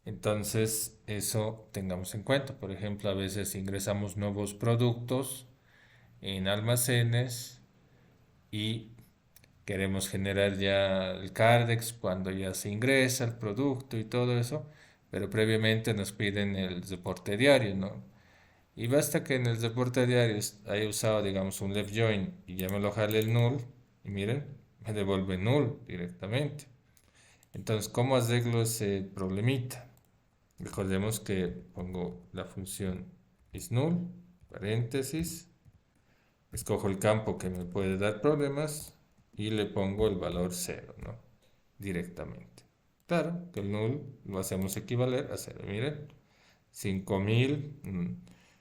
Entonces, eso tengamos en cuenta. Por ejemplo, a veces ingresamos nuevos productos en almacenes y queremos generar ya el Cardex cuando ya se ingresa el producto y todo eso, pero previamente nos piden el reporte diario, ¿no? Y basta que en el reporte diario haya usado, digamos, un left join y ya me lo jale el null, y miren, me devuelve null directamente. Entonces, ¿cómo arreglo ese problemita? Recordemos que pongo la función isNull, paréntesis, escojo el campo que me puede dar problemas y le pongo el valor 0, ¿no? Directamente. Claro, que el null lo hacemos equivaler a 0. Miren, 5000,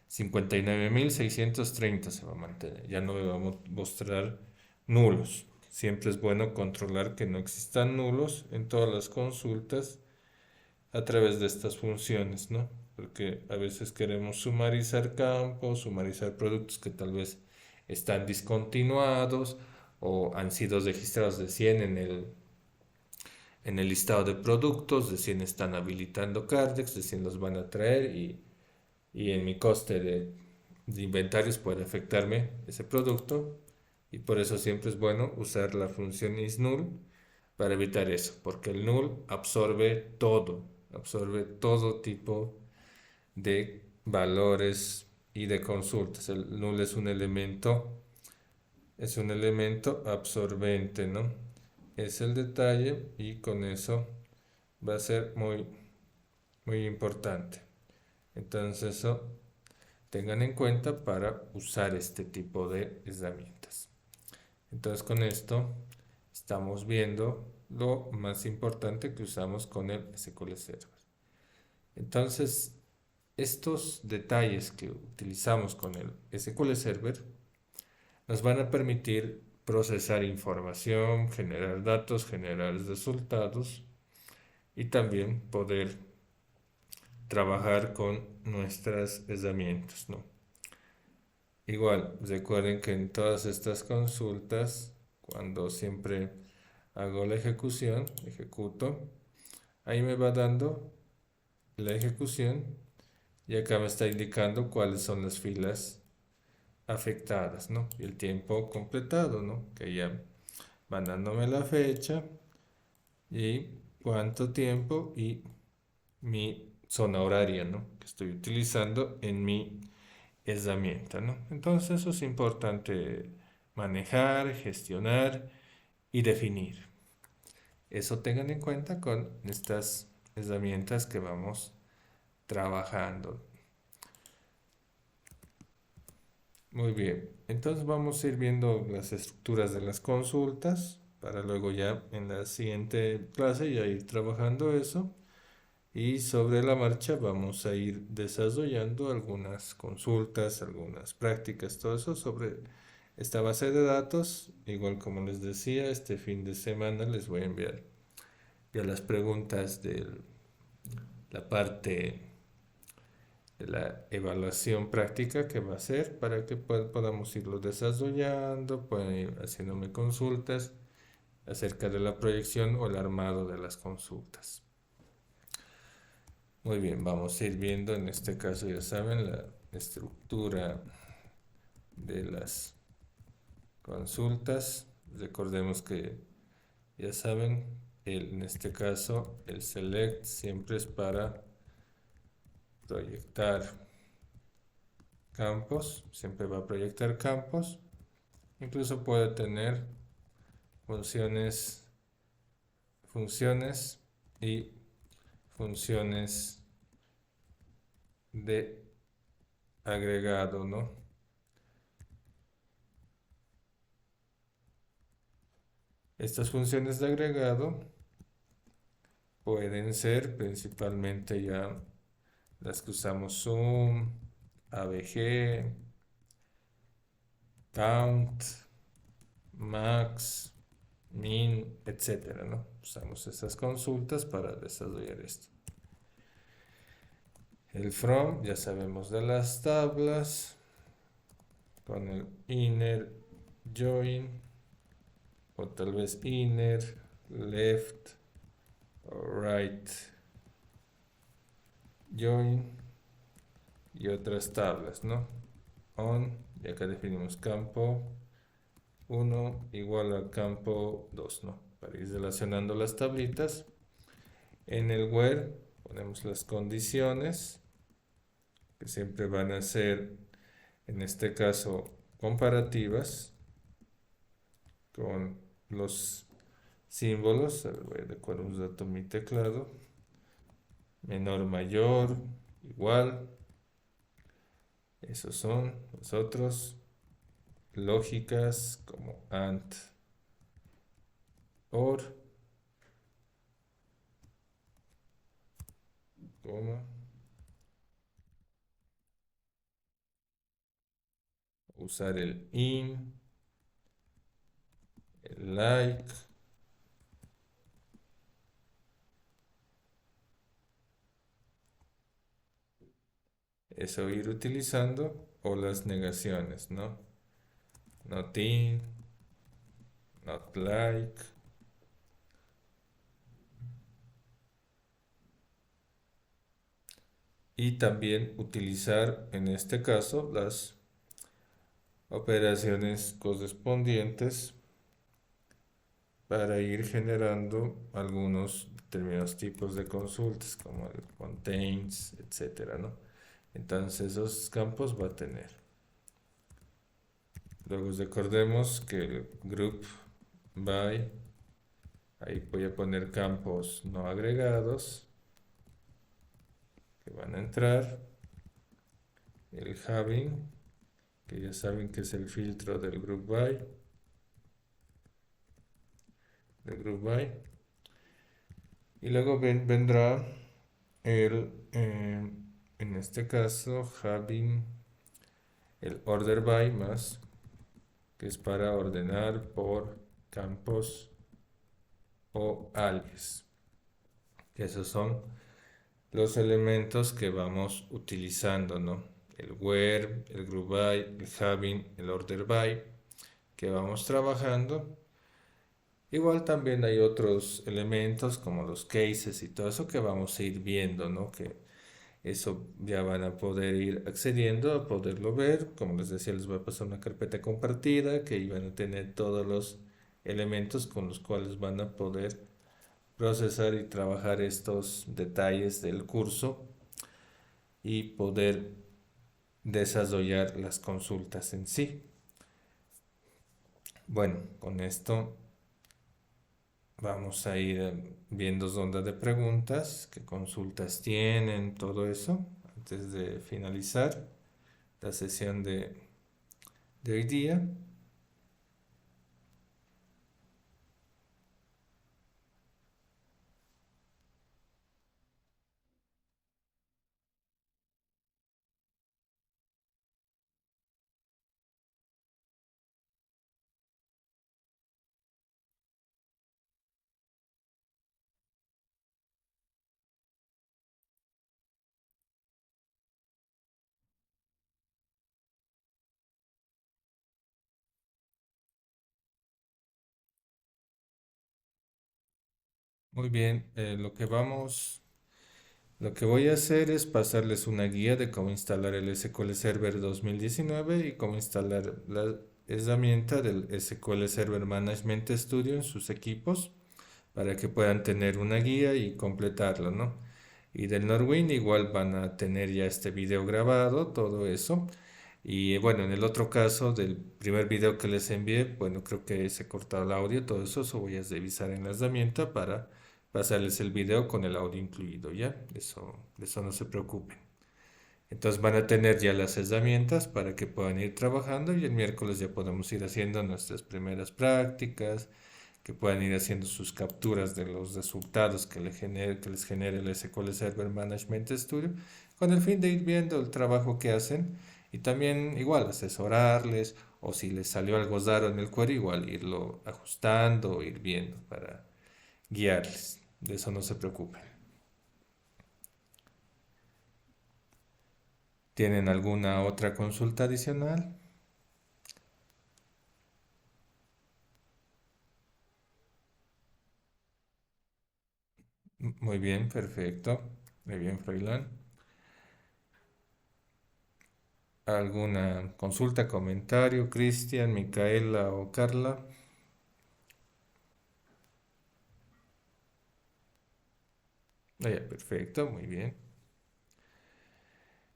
59.630 se va a mantener. Ya no me va a mostrar nulos. Siempre es bueno controlar que no existan nulos en todas las consultas a través de estas funciones, ¿no? Porque a veces queremos sumarizar campos, sumarizar productos que tal vez están discontinuados o han sido registrados de 100 en el listado de productos, de 100 están habilitando Cardex, de 100 los van a traer y en mi coste de inventarios puede afectarme ese producto y por eso siempre es bueno usar la función isNull para evitar eso, porque el null absorbe todo tipo de valores y de consultas. El null es un elemento absorbente, ¿no? Es el detalle y con eso va a ser muy, muy importante. Entonces eso tengan en cuenta para usar este tipo de herramientas. Entonces con esto estamos viendo lo más importante que usamos con el SQL Server. Entonces, estos detalles que utilizamos con el SQL Server nos van a permitir procesar información, generar datos, generar resultados y también poder trabajar con nuestras herramientas, ¿no? Igual, recuerden que en todas estas consultas, cuando siempre hago la ejecución, ejecuto, ahí me va dando la ejecución y acá me está indicando cuáles son las filas afectadas, ¿no? Y el tiempo completado, ¿no? Que ya van dándome la fecha y cuánto tiempo y mi zona horaria, ¿no? Que estoy utilizando en mi herramienta, ¿no? Entonces eso es importante manejar, gestionar y definir. Eso tengan en cuenta con estas herramientas que vamos trabajando. Muy bien, entonces vamos a ir viendo las estructuras de las consultas para luego ya en la siguiente clase ya ir trabajando eso y sobre la marcha vamos a ir desarrollando algunas consultas, algunas prácticas, todo eso sobre esta base de datos. Igual como les decía, este fin de semana les voy a enviar ya las preguntas de la parte de la evaluación práctica que va a ser para que podamos irlo desarrollando, pueden ir haciéndome consultas acerca de la proyección o el armado de las consultas. Muy bien, vamos a ir viendo en este caso, ya saben, la estructura de las consultas. Recordemos que, ya saben, en este caso, el select siempre es para proyectar campos, siempre va a proyectar campos. Incluso puede tener funciones, funciones y funciones de agregado, ¿no? Estas funciones de agregado pueden ser principalmente ya las que usamos zoom, ABG, count, max, min, etcétera, ¿no? Usamos esas consultas para desarrollar esto. El from, ya sabemos de las tablas, con el inner join, o tal vez inner, left, o right join, y otras tablas, ¿no? On, y acá definimos campo 1 igual al campo 2, ¿no? Para ir relacionando las tablitas. En el where ponemos las condiciones, que siempre van a ser, en este caso, comparativas con los símbolos. A ver, voy a adecuar un rato mi teclado. Menor, mayor, igual. Esos son los otros. Lógicas como AND, OR, coma, usar el IN, el like, eso ir utilizando, o las negaciones, ¿no? Not in, not like. Y también utilizar en este caso las operaciones correspondientes para ir generando algunos determinados tipos de consultas como el contains, etcétera, ¿no? Entonces esos campos va a tener. Luego recordemos que el group by, ahí voy a poner campos no agregados que van a entrar. El having, que ya saben que es el filtro del group by. Y luego vendrá el, en este caso, having el order by más, que es para ordenar por campos o alias. Esos son los elementos que vamos utilizando, ¿no? El where, el group by, el having, el order by, que vamos trabajando. Igual también hay otros elementos como los cases y todo eso que vamos a ir viendo, ¿no? Que eso ya van a poder ir accediendo a poderlo ver. Como les decía, les voy a pasar una carpeta compartida que van a tener todos los elementos con los cuales van a poder procesar y trabajar estos detalles del curso y poder desarrollar las consultas en sí. Bueno, con esto vamos a ir viendo ronda de preguntas, qué consultas tienen, todo eso, antes de finalizar la sesión de hoy día. Muy bien, lo que voy a hacer es pasarles una guía de cómo instalar el SQL Server 2019 y cómo instalar la herramienta del SQL Server Management Studio en sus equipos para que puedan tener una guía y completarlo, ¿no? Y del Norwin igual van a tener ya este video grabado, todo eso. Y bueno, en el otro caso del primer video que les envié, bueno, creo que se cortó el audio, todo eso, eso voy a revisar en la herramienta para pasarles el video con el audio incluido, ¿ya? De eso no se preocupen. Entonces van a tener ya las herramientas para que puedan ir trabajando y el miércoles ya podemos ir haciendo nuestras primeras prácticas, que puedan ir haciendo sus capturas de los resultados que les genere el SQL Server Management Studio, con el fin de ir viendo el trabajo que hacen y también igual asesorarles o si les salió algo raro en el query, igual irlo ajustando o ir viendo para guiarles. De eso no se preocupen. ¿Tienen alguna otra consulta adicional? Muy bien, perfecto. Muy bien, Froilán. ¿Alguna consulta, comentario, Cristian, Micaela o Carla? Ya, perfecto, muy bien.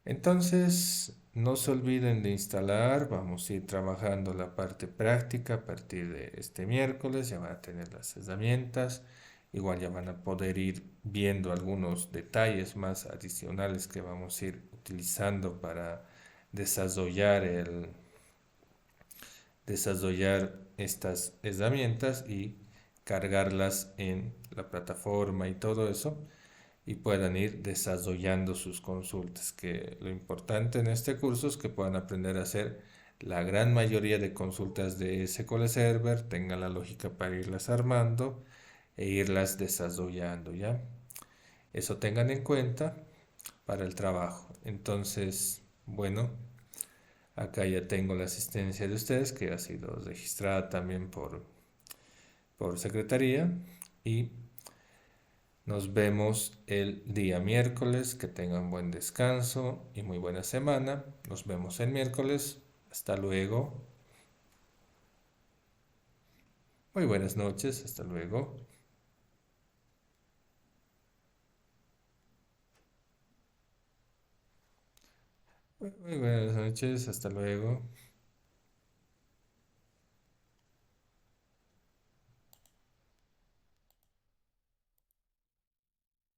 Entonces, no se olviden de instalar, vamos a ir trabajando la parte práctica a partir de este miércoles, ya van a tener las herramientas, igual ya van a poder ir viendo algunos detalles más adicionales que vamos a ir utilizando para desarrollar desarrollar estas herramientas y cargarlas en la plataforma y todo eso y puedan ir desarrollando sus consultas, que lo importante en este curso es que puedan aprender a hacer la gran mayoría de consultas de SQL Server, tengan la lógica para irlas armando e irlas desarrollando, ¿ya? Eso tengan en cuenta para el trabajo. Entonces, bueno, acá ya tengo la asistencia de ustedes que ha sido registrada también por secretaría y nos vemos el día miércoles. Que tengan buen descanso y muy buena semana. Nos vemos el miércoles. Hasta luego. Muy buenas noches. Hasta luego. Muy buenas noches. Hasta luego.